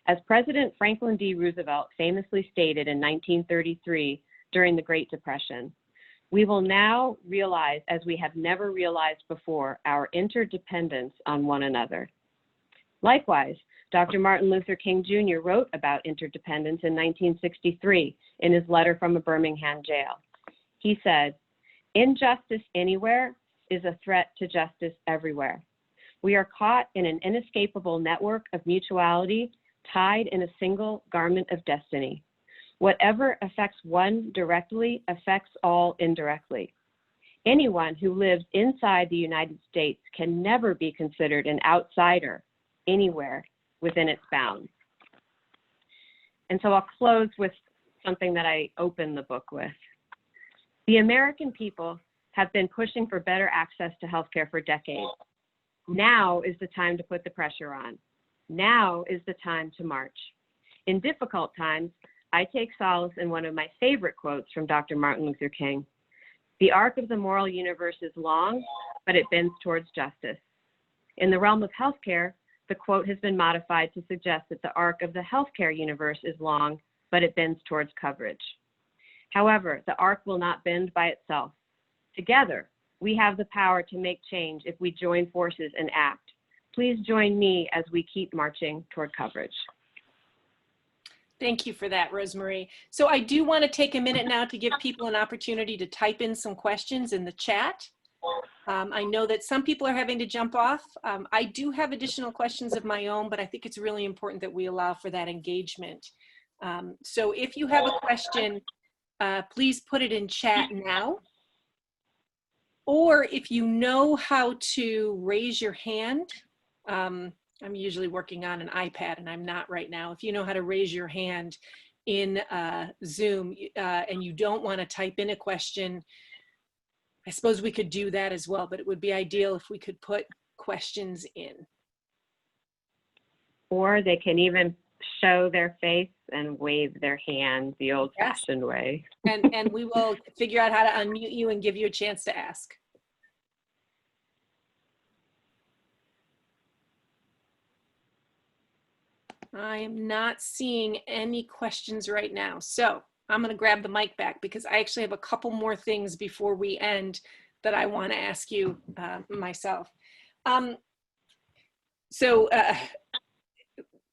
As President Franklin D. Roosevelt famously stated in 1933 during the Great Depression, we will now realize, as we have never realized before, our interdependence on one another. Likewise, Dr. Martin Luther King Jr. wrote about interdependence in 1963 in his letter from a Birmingham jail. He said, "Injustice anywhere is a threat to justice everywhere. We are caught in an inescapable network of mutuality, tied in a single garment of destiny. Whatever affects one directly affects all indirectly. Anyone who lives inside the United States can never be considered an outsider anywhere within its bounds. And so I'll close with something that I opened the book with. The American people have been pushing for better access to healthcare for decades. Now is the time to put the pressure on. Now is the time to march. In difficult times, I take solace in one of my favorite quotes from Dr. Martin Luther King. The arc of the moral universe is long, but it bends towards justice. In the realm of healthcare, the quote has been modified to suggest that the arc of the healthcare universe is long, but it bends towards coverage. However, the arc will not bend by itself. Together, we have the power to make change if we join forces and act. Please join me as we keep marching toward coverage. Thank you for that, Rosemarie. So I do want to take a minute now to give people an opportunity to type in some questions in the chat. I know that some people are having to jump off. I do have additional questions of my own, but I think it's really important that we allow for that engagement. So if you have a question, please put it in chat now. Or if you know how to raise your hand, I'm usually working on an iPad and I'm not right now. If you know how to raise your hand in Zoom and you don't want to type in a question, I suppose we could do that as well, but it would be ideal if we could put questions in. Or they can even show their face and wave their hand the old-fashioned way. And we will figure out how to unmute you and give you a chance to ask. I am not seeing any questions right now. So I'm going to grab the mic back because I actually have a couple more things before we end that I want to ask you myself.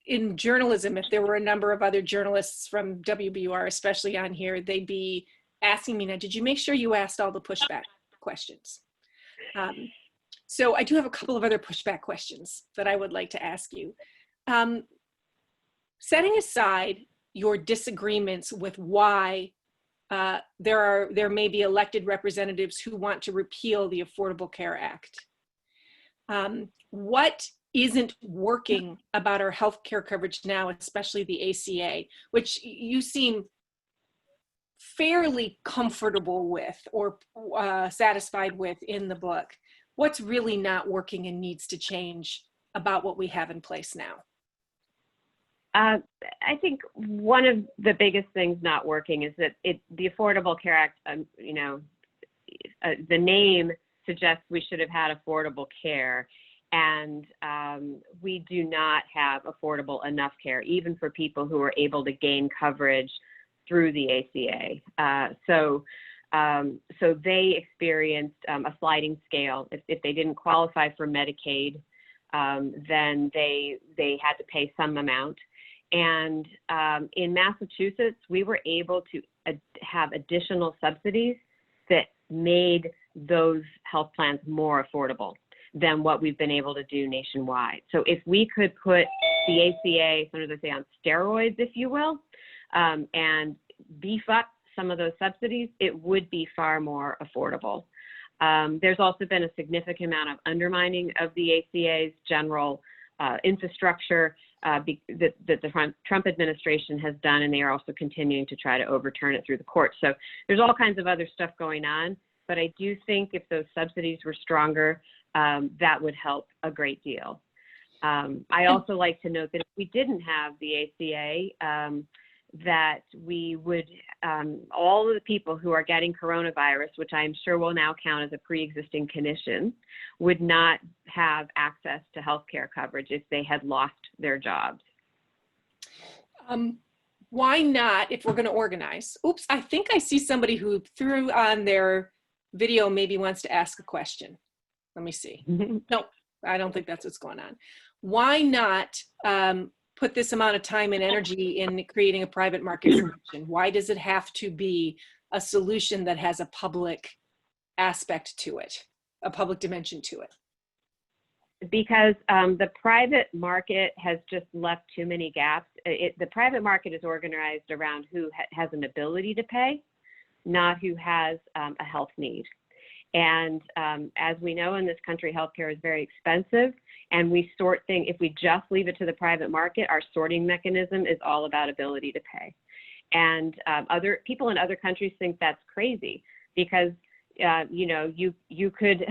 In journalism, if there were a number of other journalists from WBUR, especially on here, they'd be asking me, now, did you make sure you asked all the pushback questions? So I do have a couple of other pushback questions that I would like to ask you. Setting aside your disagreements with why there may be elected representatives who want to repeal the Affordable Care Act, what isn't working about our health care coverage now, especially the ACA, which you seem fairly comfortable with or satisfied with in the book? What's really not working and needs to change about what we have in place now? I think one of the biggest things not working is that the Affordable Care Act, the name suggests we should have had affordable care, and we do not have affordable enough care, even for people who are able to gain coverage through the ACA. So they experienced a sliding scale. If they didn't qualify for Medicaid, then they had to pay some amount. And in Massachusetts, we were able to have additional subsidies that made those health plans more affordable than what we've been able to do nationwide. So if we could put the ACA, sometimes I say on steroids, if you will, and beef up some of those subsidies, it would be far more affordable. There's also been a significant amount of undermining of the ACA's general infrastructure that the Trump administration has done, and they are also continuing to try to overturn it through the courts. So there's all kinds of other stuff going on, but I do think if those subsidies were stronger, that would help a great deal. I also like to note that if we didn't have the ACA, that we would, all of the people who are getting coronavirus, which I'm sure will now count as a pre-existing condition, would not have access to healthcare coverage if they had lost their jobs. Why not, if we're going to organize? Oops, I think I see somebody who threw on their video, maybe wants to ask a question. Let me see. No, I don't think that's what's going on. Why not put this amount of time and energy in creating a private market solution? Why does it have to be a solution that has a public aspect to it, a public dimension to it? Because the private market has just left too many gaps. The private market is organized around who has an ability to pay, not who has a health need. And as we know in this country, healthcare is very expensive, and we sort things, if we just leave it to the private market, our sorting mechanism is all about ability to pay. And other people in other countries think that's crazy because you know, you could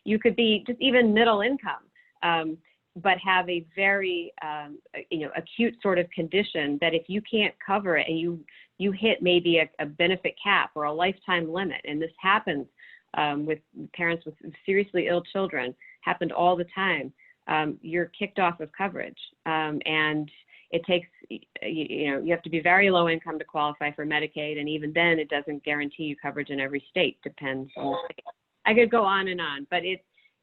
you could be just even middle income, but have a very you know, acute sort of condition that if you can't cover it and you hit maybe a benefit cap or a lifetime limit, and this happens with parents with seriously ill children, happened all the time, you're kicked off of coverage, and it takes, you know, you have to be very low income to qualify for Medicaid, and even then it doesn't guarantee you coverage in every state, depends on the state. I could go on, but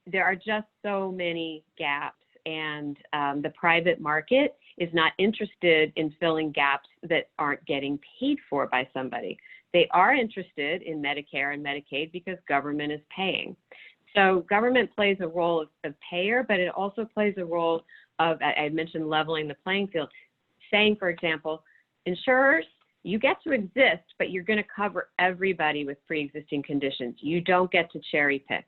there are just so many gaps, and the private market is not interested in filling gaps that aren't getting paid for by somebody. They are interested in Medicare and Medicaid because government is paying. So government plays a role of payer, but it also plays a role of, I mentioned leveling the playing field, saying, for example, insurers, you get to exist, but you're going to cover everybody with pre-existing conditions. You don't get to cherry pick.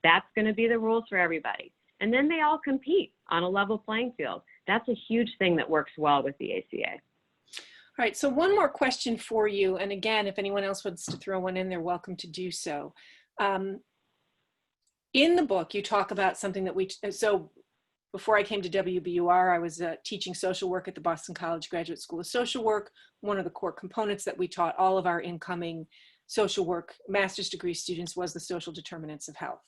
That's going to be the rules for everybody. And then they all compete on a level playing field. That's a huge thing that works well with the ACA. All right, so one more question for you. And again, if anyone else wants to throw one in, they're welcome to do so. In the book, you talk about something that so before I came to WBUR, I was teaching social work at the Boston College Graduate School of Social Work. One of the core components that we taught all of our incoming social work master's degree students was the social determinants of health,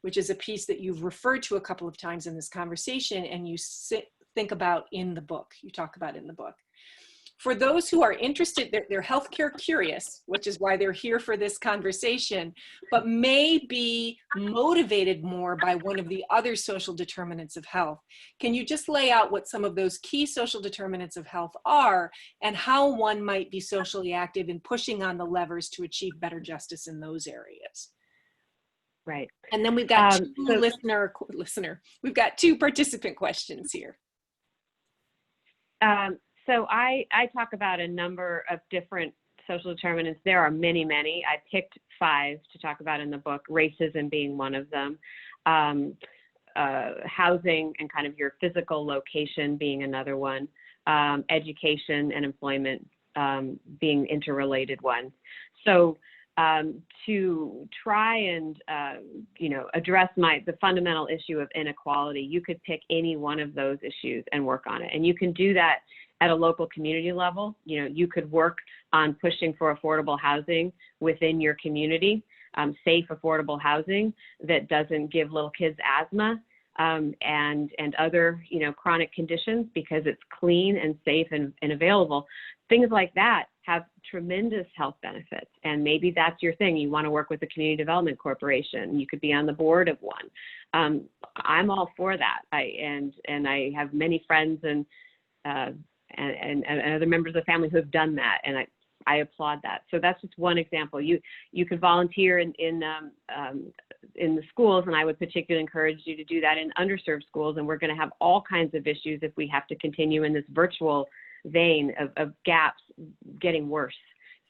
which is a piece that you've referred to a couple of times in this conversation, and you think about in the book, you talk about in the book. For those who are interested, they're healthcare curious, which is why they're here for this conversation, but may be motivated more by one of the other social determinants of health. Can you just lay out what some of those key social determinants of health are and how one might be socially active in pushing on the levers to achieve better justice in those areas? Right. And then we've got we've got two participant questions here. So I talk about a number of different social determinants. There are many, many. I picked 5 to talk about in the book, racism being one of them, housing and kind of your physical location being another one, education and employment being interrelated ones. So to try and you know, address the fundamental issue of inequality, you could pick any one of those issues and work on it. And you can do that at a local community level. You know, you could work on pushing for affordable housing within your community, safe, affordable housing that doesn't give little kids asthma and other, you know, chronic conditions, because it's clean and safe and available. Things like that have tremendous health benefits. And maybe that's your thing. You want to work with a community development corporation. You could be on the board of one. I'm all for that. And I have many friends and other members of the family who have done that, and I applaud that. So that's just one example. You could volunteer in the schools, and I would particularly encourage you to do that in underserved schools. And we're going to have all kinds of issues if we have to continue in this virtual vein of gaps getting worse.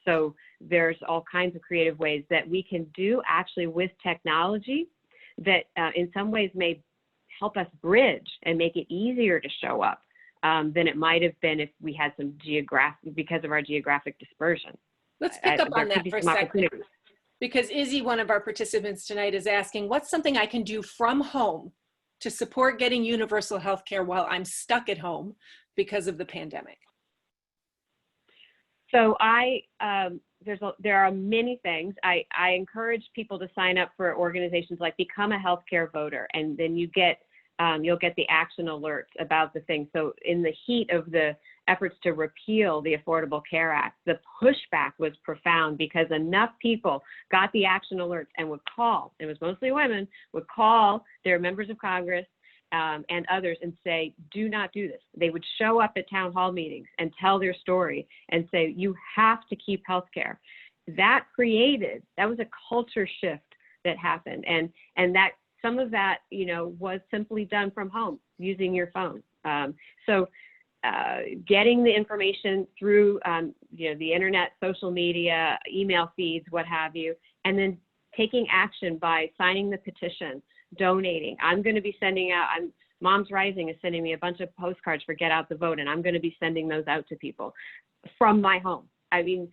So there's all kinds of creative ways that we can do actually with technology that in some ways may help us bridge and make it easier to show up than it might have been if we had some because of our geographic dispersion. Let's pick up on that for a second. Because Izzy, one of our participants tonight, is asking, what's something I can do from home to support getting universal health care while I'm stuck at home because of the pandemic? So there are many things. I encourage people to sign up for organizations like Become a Healthcare Voter, and then you'll get the action alerts about the thing. So in the heat of the efforts to repeal the Affordable Care Act, the pushback was profound because enough people got the action alerts and would call, it was mostly women, would call their members of Congress and others and say, do not do this. They would show up at town hall meetings and tell their story and say, you have to keep healthcare. That was a culture shift that happened. And that some of that, was simply done from home using your phone. So getting the information through, the internet, social media, email feeds, what have you, and then taking action by signing the petition, donating. I'm going to be sending out, Moms Rising is sending me a bunch of postcards for Get Out the Vote, and I'm going to be sending those out to people from my home. I mean,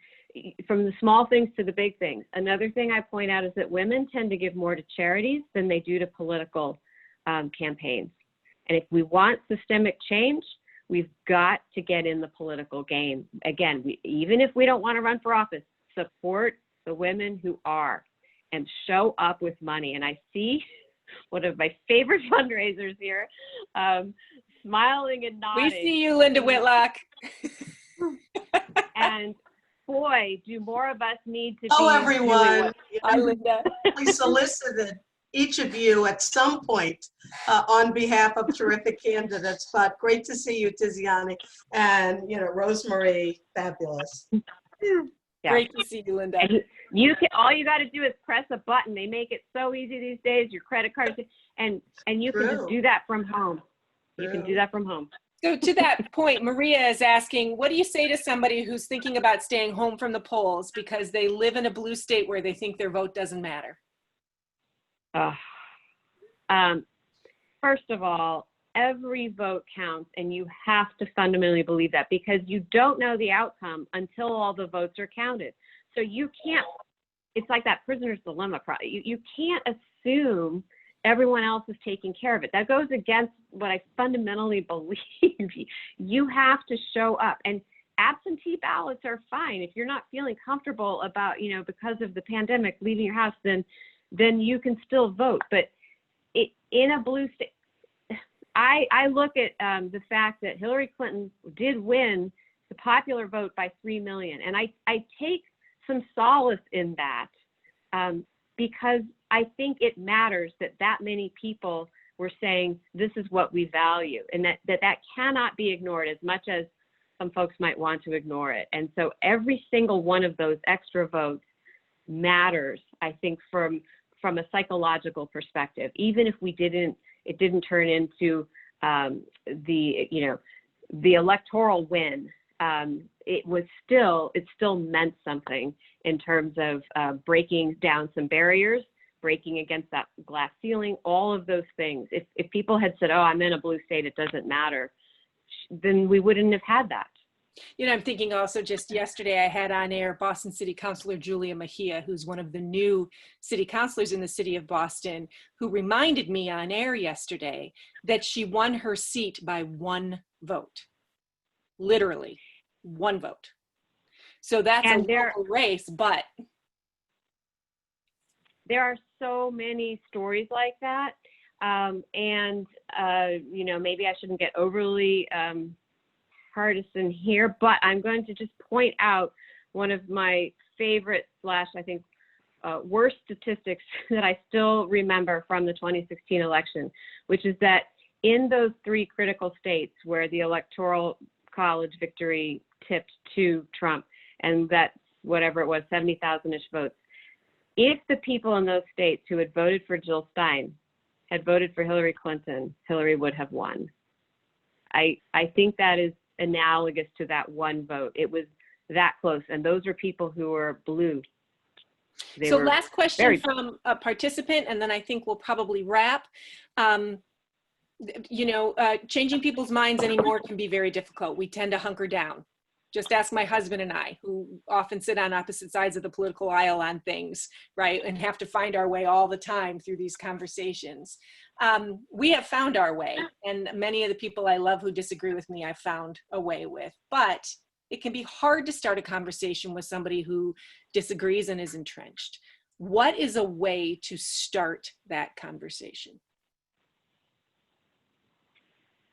from the small things to the big things. Another thing I point out is that women tend to give more to charities than they do to political campaigns. And if we want systemic change, we've got to get in the political game. Again, even if we don't want to run for office, support the women who are and show up with money. And I see one of my favorite fundraisers here, smiling and nodding. We see you, Linda Whitlock. And boy, do more of us need to Hello, be everyone. Hi, Linda. We solicited each of you at some point on behalf of terrific candidates, but great to see you, Tiziani, and Rosemarie, fabulous. Yeah. Great to see you, Linda. And all you got to do is press a button. They make it so easy these days. Your credit card, and you can just do that from home. You can do that from home. So to that point, Maria is asking, what do you say to somebody who's thinking about staying home from the polls because they live in a blue state where they think their vote doesn't matter? First of all, every vote counts, and you have to fundamentally believe that, because you don't know the outcome until all the votes are counted. So you can't, it's like that prisoner's dilemma. You can't assume everyone else is taking care of it. That goes against what I fundamentally believe. You have to show up, and absentee ballots are fine. If you're not feeling comfortable about, because of the pandemic, leaving your house, then you can still vote. But in a blue state, I look at the fact that Hillary Clinton did win the popular vote by 3 million. And I take some solace in that because I think it matters that many people were saying this is what we value, and that cannot be ignored as much as some folks might want to ignore it. And so every single one of those extra votes matters, I think, from a psychological perspective. Even if it didn't turn into the electoral win, it still meant something in terms of breaking down some barriers, breaking against that glass ceiling, all of those things. If people had said, oh, I'm in a blue state, it doesn't matter, then we wouldn't have had that. I'm thinking also just yesterday I had on air Boston City Councilor Julia Mejia, who's one of the new city councilors in the city of Boston, who reminded me on air yesterday that she won her seat by 1 vote. Literally 1 vote. So that's a local race, but there are so many stories like that. Maybe I shouldn't get overly partisan here, but I'm going to just point out one of my favorite I think worst statistics that I still remember from the 2016 election, which is that in those 3 critical states where the Electoral College victory tipped to Trump, and that whatever it was, 70,000-ish votes, if the people in those states who had voted for Jill Stein had voted for Hillary Clinton, Hillary would have won. I think that is analogous to that 1 vote. It was that close, and those were people who were blue. So last question from a participant, and then I think we'll probably wrap. Changing people's minds anymore can be very difficult. We tend to hunker down. Just ask my husband and I, who often sit on opposite sides of the political aisle on things, right? And have to find our way all the time through these conversations. We have found our way, and many of the people I love who disagree with me, I've found a way with. But it can be hard to start a conversation with somebody who disagrees and is entrenched. What is a way to start that conversation?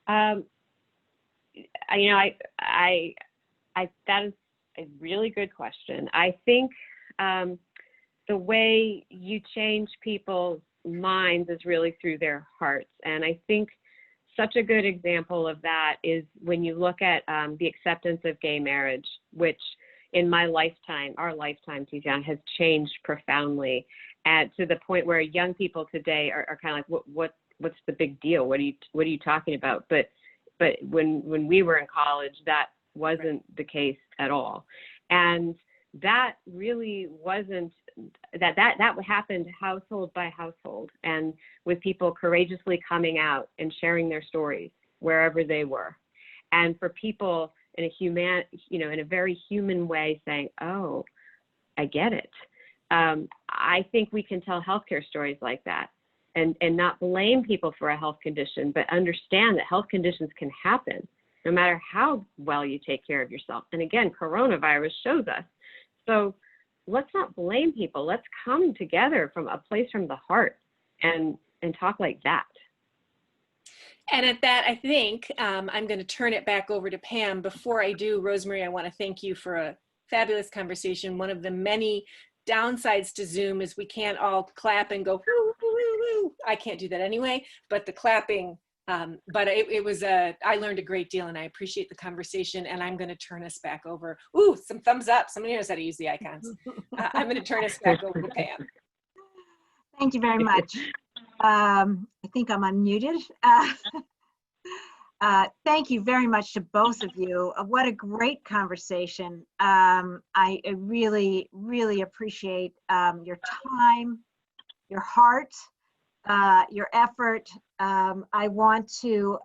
That is a really good question. I think the way you change people's minds is really through their hearts. And I think such a good example of that is when you look at the acceptance of gay marriage, which in my lifetime, our lifetime, Tiziana, has changed profoundly. and to the point where young people today are kind of like, what's the big deal? What are you talking about? But when we were in college, that wasn't the case at all. And that really wasn't, that happened household by household, and with people courageously coming out and sharing their stories wherever they were. And for people in a very human way saying, oh, I get it. I think we can tell healthcare stories like that and not blame people for a health condition, but understand that health conditions can happen no matter how well you take care of yourself. And again, coronavirus shows us. So let's not blame people. Let's come together from a place from the heart and talk like that. And at that, I think I'm going to turn it back over to Pam. Before I do, Rosemarie, I want to thank you for a fabulous conversation. One of the many downsides to Zoom is we can't all clap and go, woo, woo, woo, woo. I can't do that anyway, but the clapping, but it was I learned a great deal, and I appreciate the conversation, and I'm going to turn us back over. Ooh, some thumbs up. Somebody knows how to use the icons. I'm going to turn us back over to Pam. Thank you very much. I think I'm unmuted. Thank you very much to both of you. What a great conversation. I really, really appreciate your time, your heart, your effort. I want to,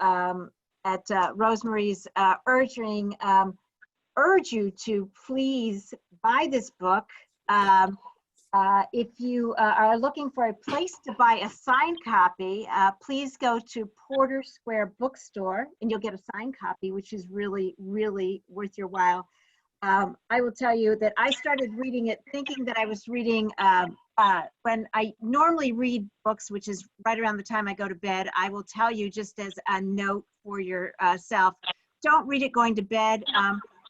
at Rosemarie's urging, urge you to please buy this book. If you are looking for a place to buy a signed copy, please go to Porter Square Bookstore and you'll get a signed copy, which is really, really worth your while. I will tell you that I started reading it thinking that I was reading, when I normally read books, which is right around the time I go to bed. I will tell you, just as a note for yourself, don't read it going to bed.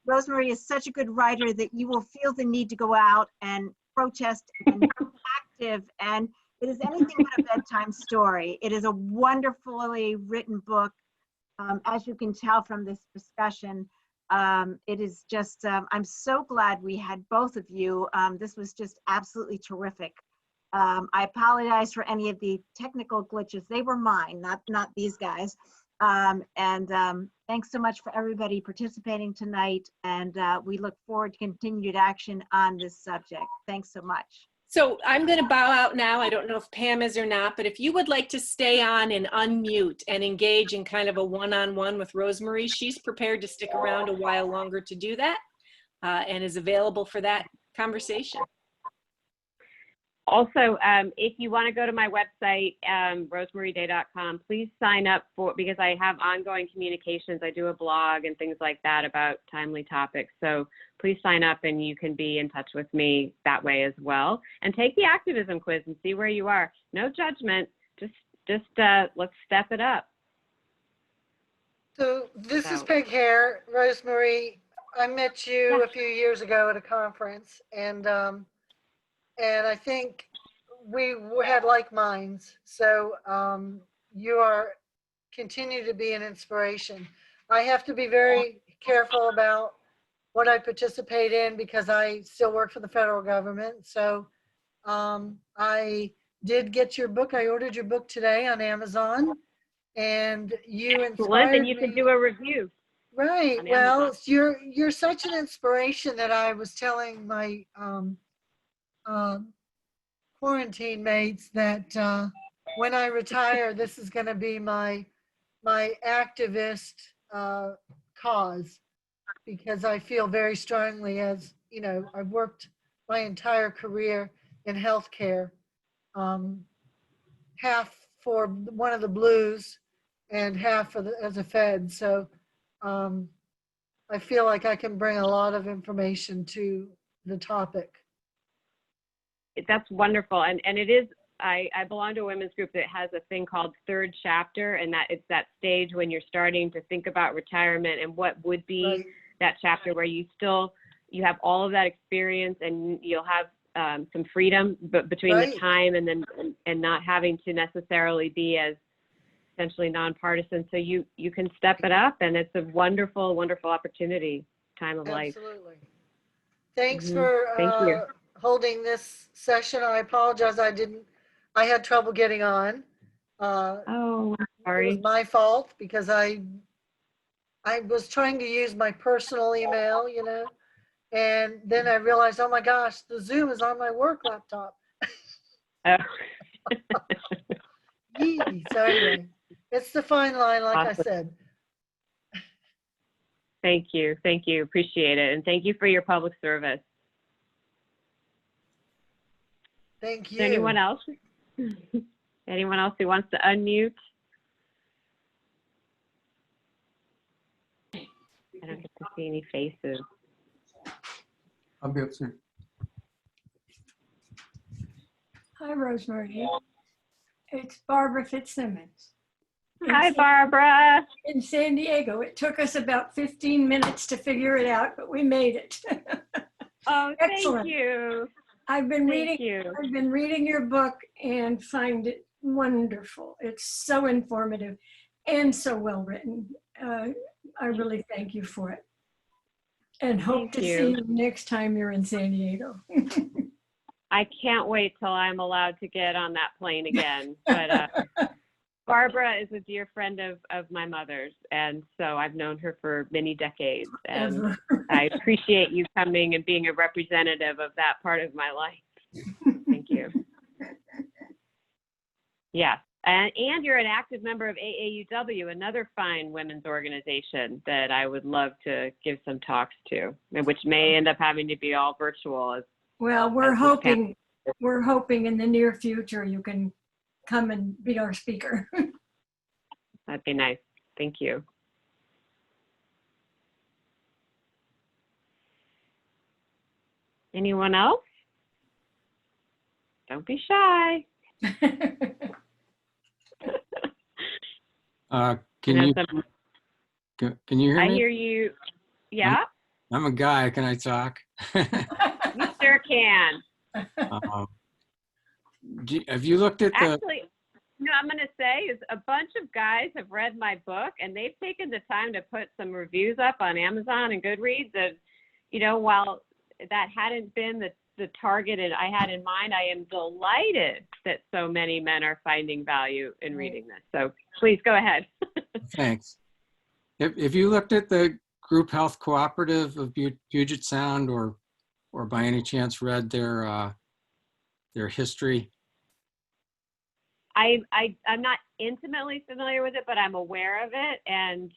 Rosemarie is such a good writer that you will feel the need to go out and protest and active, and it is anything but a bedtime story. It is a wonderfully written book, as you can tell from this discussion. It is just, I'm so glad we had both of you. This was just absolutely terrific. I apologize for any of the technical glitches. They were mine, not these guys. Thanks so much for everybody participating tonight, and we look forward to continued action on this subject. Thanks so much. So I'm going to bow out now. I don't know if Pam is or not, but if you would like to stay on and unmute and engage in kind of a one-on-one with Rosemarie, she's prepared to stick around a while longer to do that, and is available for that conversation. Also, if you want to go to my website, rosemaryday.com, please sign up because I have ongoing communications. I do a blog and things like that about timely topics. So please sign up and you can be in touch with me that way as well. And take the activism quiz and see where you are. No judgment, just let's step it up. So this is Peg Hare. Rosemarie, I met you a few years ago at a conference, and I think we had like minds. So you continue to be an inspiration. I have to be very careful about what I participate in because I still work for the federal government. So I did get your book. I ordered your book today on Amazon, and you inspired and you me. can do a review. Right. Well, you're such an inspiration that I was telling my quarantine mates that when I retire, this is going to be my activist cause, because I feel very strongly, as you know, I've worked my entire career in healthcare, half for one of the Blues and half for as a Fed. So I feel like I can bring a lot of information to the topic. That's wonderful. And it is, I belong to a women's group that has a thing called third chapter, and that it's that stage when you're starting to think about retirement and what would be that chapter where you have all of that experience and you'll have some freedom, but between the time and not having to necessarily be as essentially nonpartisan. So you can step it up, and it's a wonderful, wonderful opportunity, time of life. Absolutely. Thanks for Thank you. holding this session. I apologize. I had trouble getting on. Oh, I'm It was sorry. my fault because I was trying to use my personal email, and then I realized, oh my gosh, the Zoom is on my work laptop. Oh. Yee. So anyway, it's the fine line, like I Awesome. said. Thank you. Thank you. Appreciate it. And thank you for your public service. Thank Is you. there anyone else? Anyone else who wants to unmute? I don't get to see any faces. I'll be up soon. Hi, Rosemarie. It's Barbara Fitzsimmons. Hi, Barbara. In San Diego. It took us about 15 minutes to figure it out, but we made it. Oh, Excellent. thank you. I've been Thank you. reading your book and find it wonderful. It's so informative and so well written. I really thank you for it. And hope Thank to you. see you next time you're in San Diego. I can't wait till I'm allowed to get on that plane again. But Barbara is a dear friend of my mother's, and so I've known her for many decades. And I appreciate you coming and being a representative of that part of my life. Thank you. Yeah, and you're an active member of AAUW, another fine women's organization that I would love to give some talks to, which may end up having to be all virtual. Well, we're hoping in the near future you can come and be our speaker. That'd be nice. Thank you. Anyone else? Don't be shy. Can you hear I me? hear you. Yeah, I'm a guy. Can I talk? you sure can. Have you looked at the? Actually, I'm going to say is a bunch of guys have read my book and they've taken the time to put some reviews up on Amazon and Goodreads. And, while that hadn't been the target I had in mind, I am delighted that so many men are finding value in reading this. So please go ahead. Thanks. If you looked at the Group Health Cooperative of Puget Sound, or by any chance read their history? I'm not intimately familiar with it, but I'm aware of it, and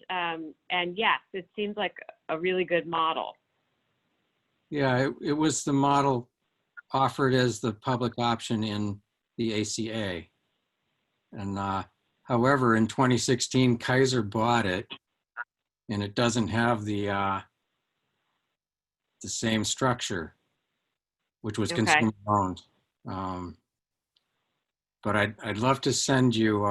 yes, it seems like a really good model. Yeah, it was the model offered as the public option in the ACA. And however, in 2016, Kaiser bought it, and it doesn't have the same structure, which was Okay. consumer owned. But I'd love to send you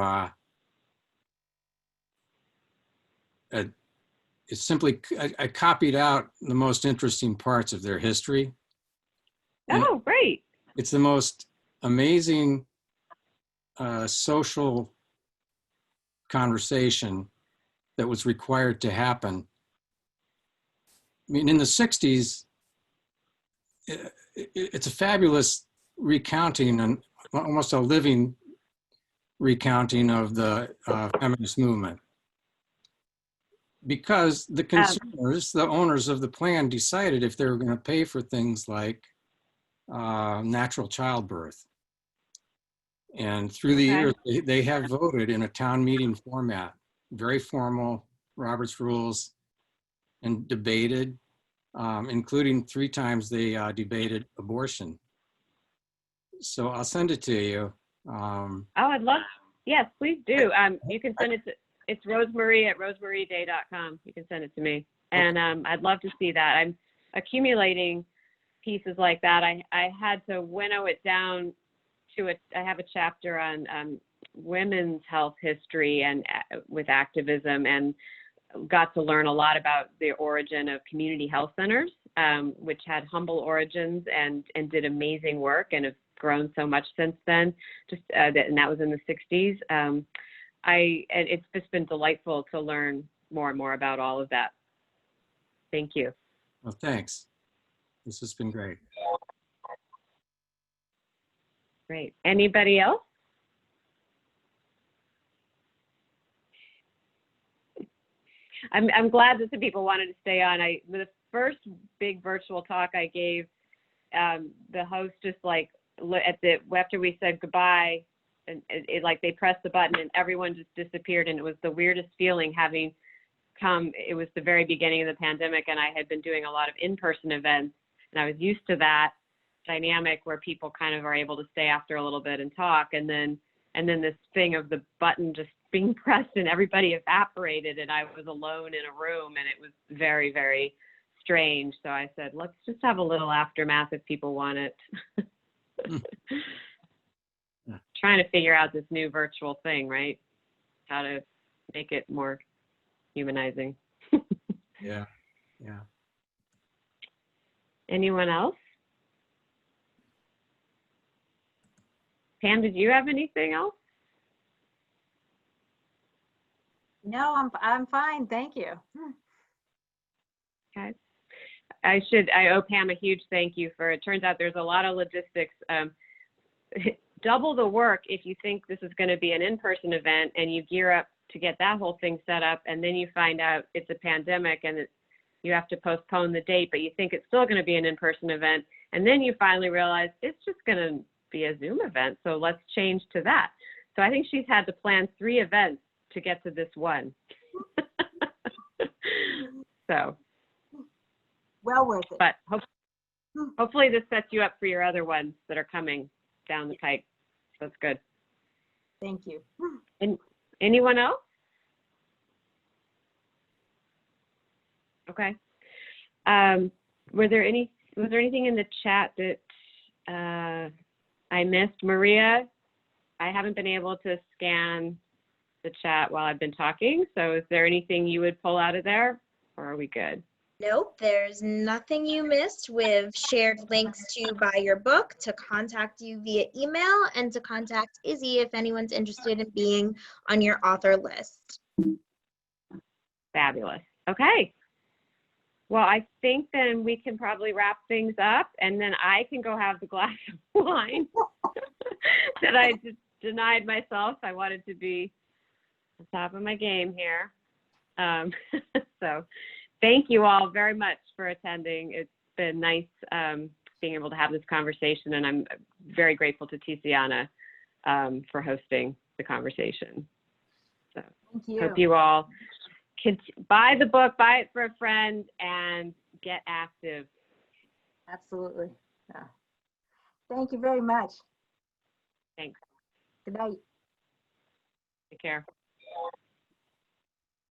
it's simply, I copied out the most interesting parts of their history. And Oh, great. it's the most amazing social conversation that was required to happen. I mean, in the 60s, it's a fabulous recounting and almost a living recounting of the feminist movement. Because the consumers, the owners of the plan, decided if they were going to pay for things like natural childbirth. And through the years, they have voted in a town meeting format, very formal, Robert's rules, and debated, including 3 times they debated abortion. So I'll send it to you. I'd love, yes, please do. You can send it to, it's Rosemarie at rosemarieday.com. You can send it to me. And I'd love to see that. I'm accumulating pieces like that. I had to winnow it down to I have a chapter on women's health history and with activism, and got to learn a lot about the origin of community health centers, which had humble origins and did amazing work and have grown so much since then. And that was in the 60s. And it's just been delightful to learn more and more about all of that. Thank you. Well, thanks. This has been great. Great. Anybody else? I'm glad that some people wanted to stay on. The first big virtual talk I gave, the host just like after we said goodbye, and it like they pressed the button and everyone just disappeared, and it was the weirdest feeling having come. It was the very beginning of the pandemic, and I had been doing a lot of in-person events, and I was used to that dynamic where people kind of are able to stay after a little bit and talk, and then this thing of the button just being pressed and everybody evaporated and I was alone in a room, and it was very, very strange. So I said, let's just have a little aftermath if people want it. Trying to figure out this new virtual thing, right? How to make it more humanizing. Yeah. Anyone else? Pam, did you have anything else? No, I'm fine. Thank you. Okay. I owe Pam a huge thank you for it. Turns out there's a lot of logistics. Double the work if you think this is going to be an in-person event and you gear up to get that whole thing set up, and then you find out it's a pandemic and you have to postpone the date, but you think it's still going to be an in-person event, and then you finally realize it's just going to be a Zoom event, so let's change to that. So I think she's had to plan 3 events to get to this one. So, Well worth it. but hopefully this sets you up for your other ones that are coming down the pike. That's good. Thank you. And anyone else? Okay. Was there anything in the chat that I missed? Maria, I haven't been able to scan the chat while I've been talking. So is there anything you would pull out of there, or are we good? Nope, there's nothing you missed. We've shared links to buy your book, to contact you via email, and to contact Izzy if anyone's interested in being on your author list. Fabulous. Okay. Well, I think then we can probably wrap things up, and then I can go have the glass of wine that I just denied myself. I wanted to be on top of my game here. So thank you all very much for attending. It's been nice being able to have this conversation, and I'm very grateful to Tiziana for hosting the conversation. So Thank you. hope you all can buy the book, buy it for a friend, and get active. Absolutely. Yeah. Thank you very much. Thanks. Good night. Take care.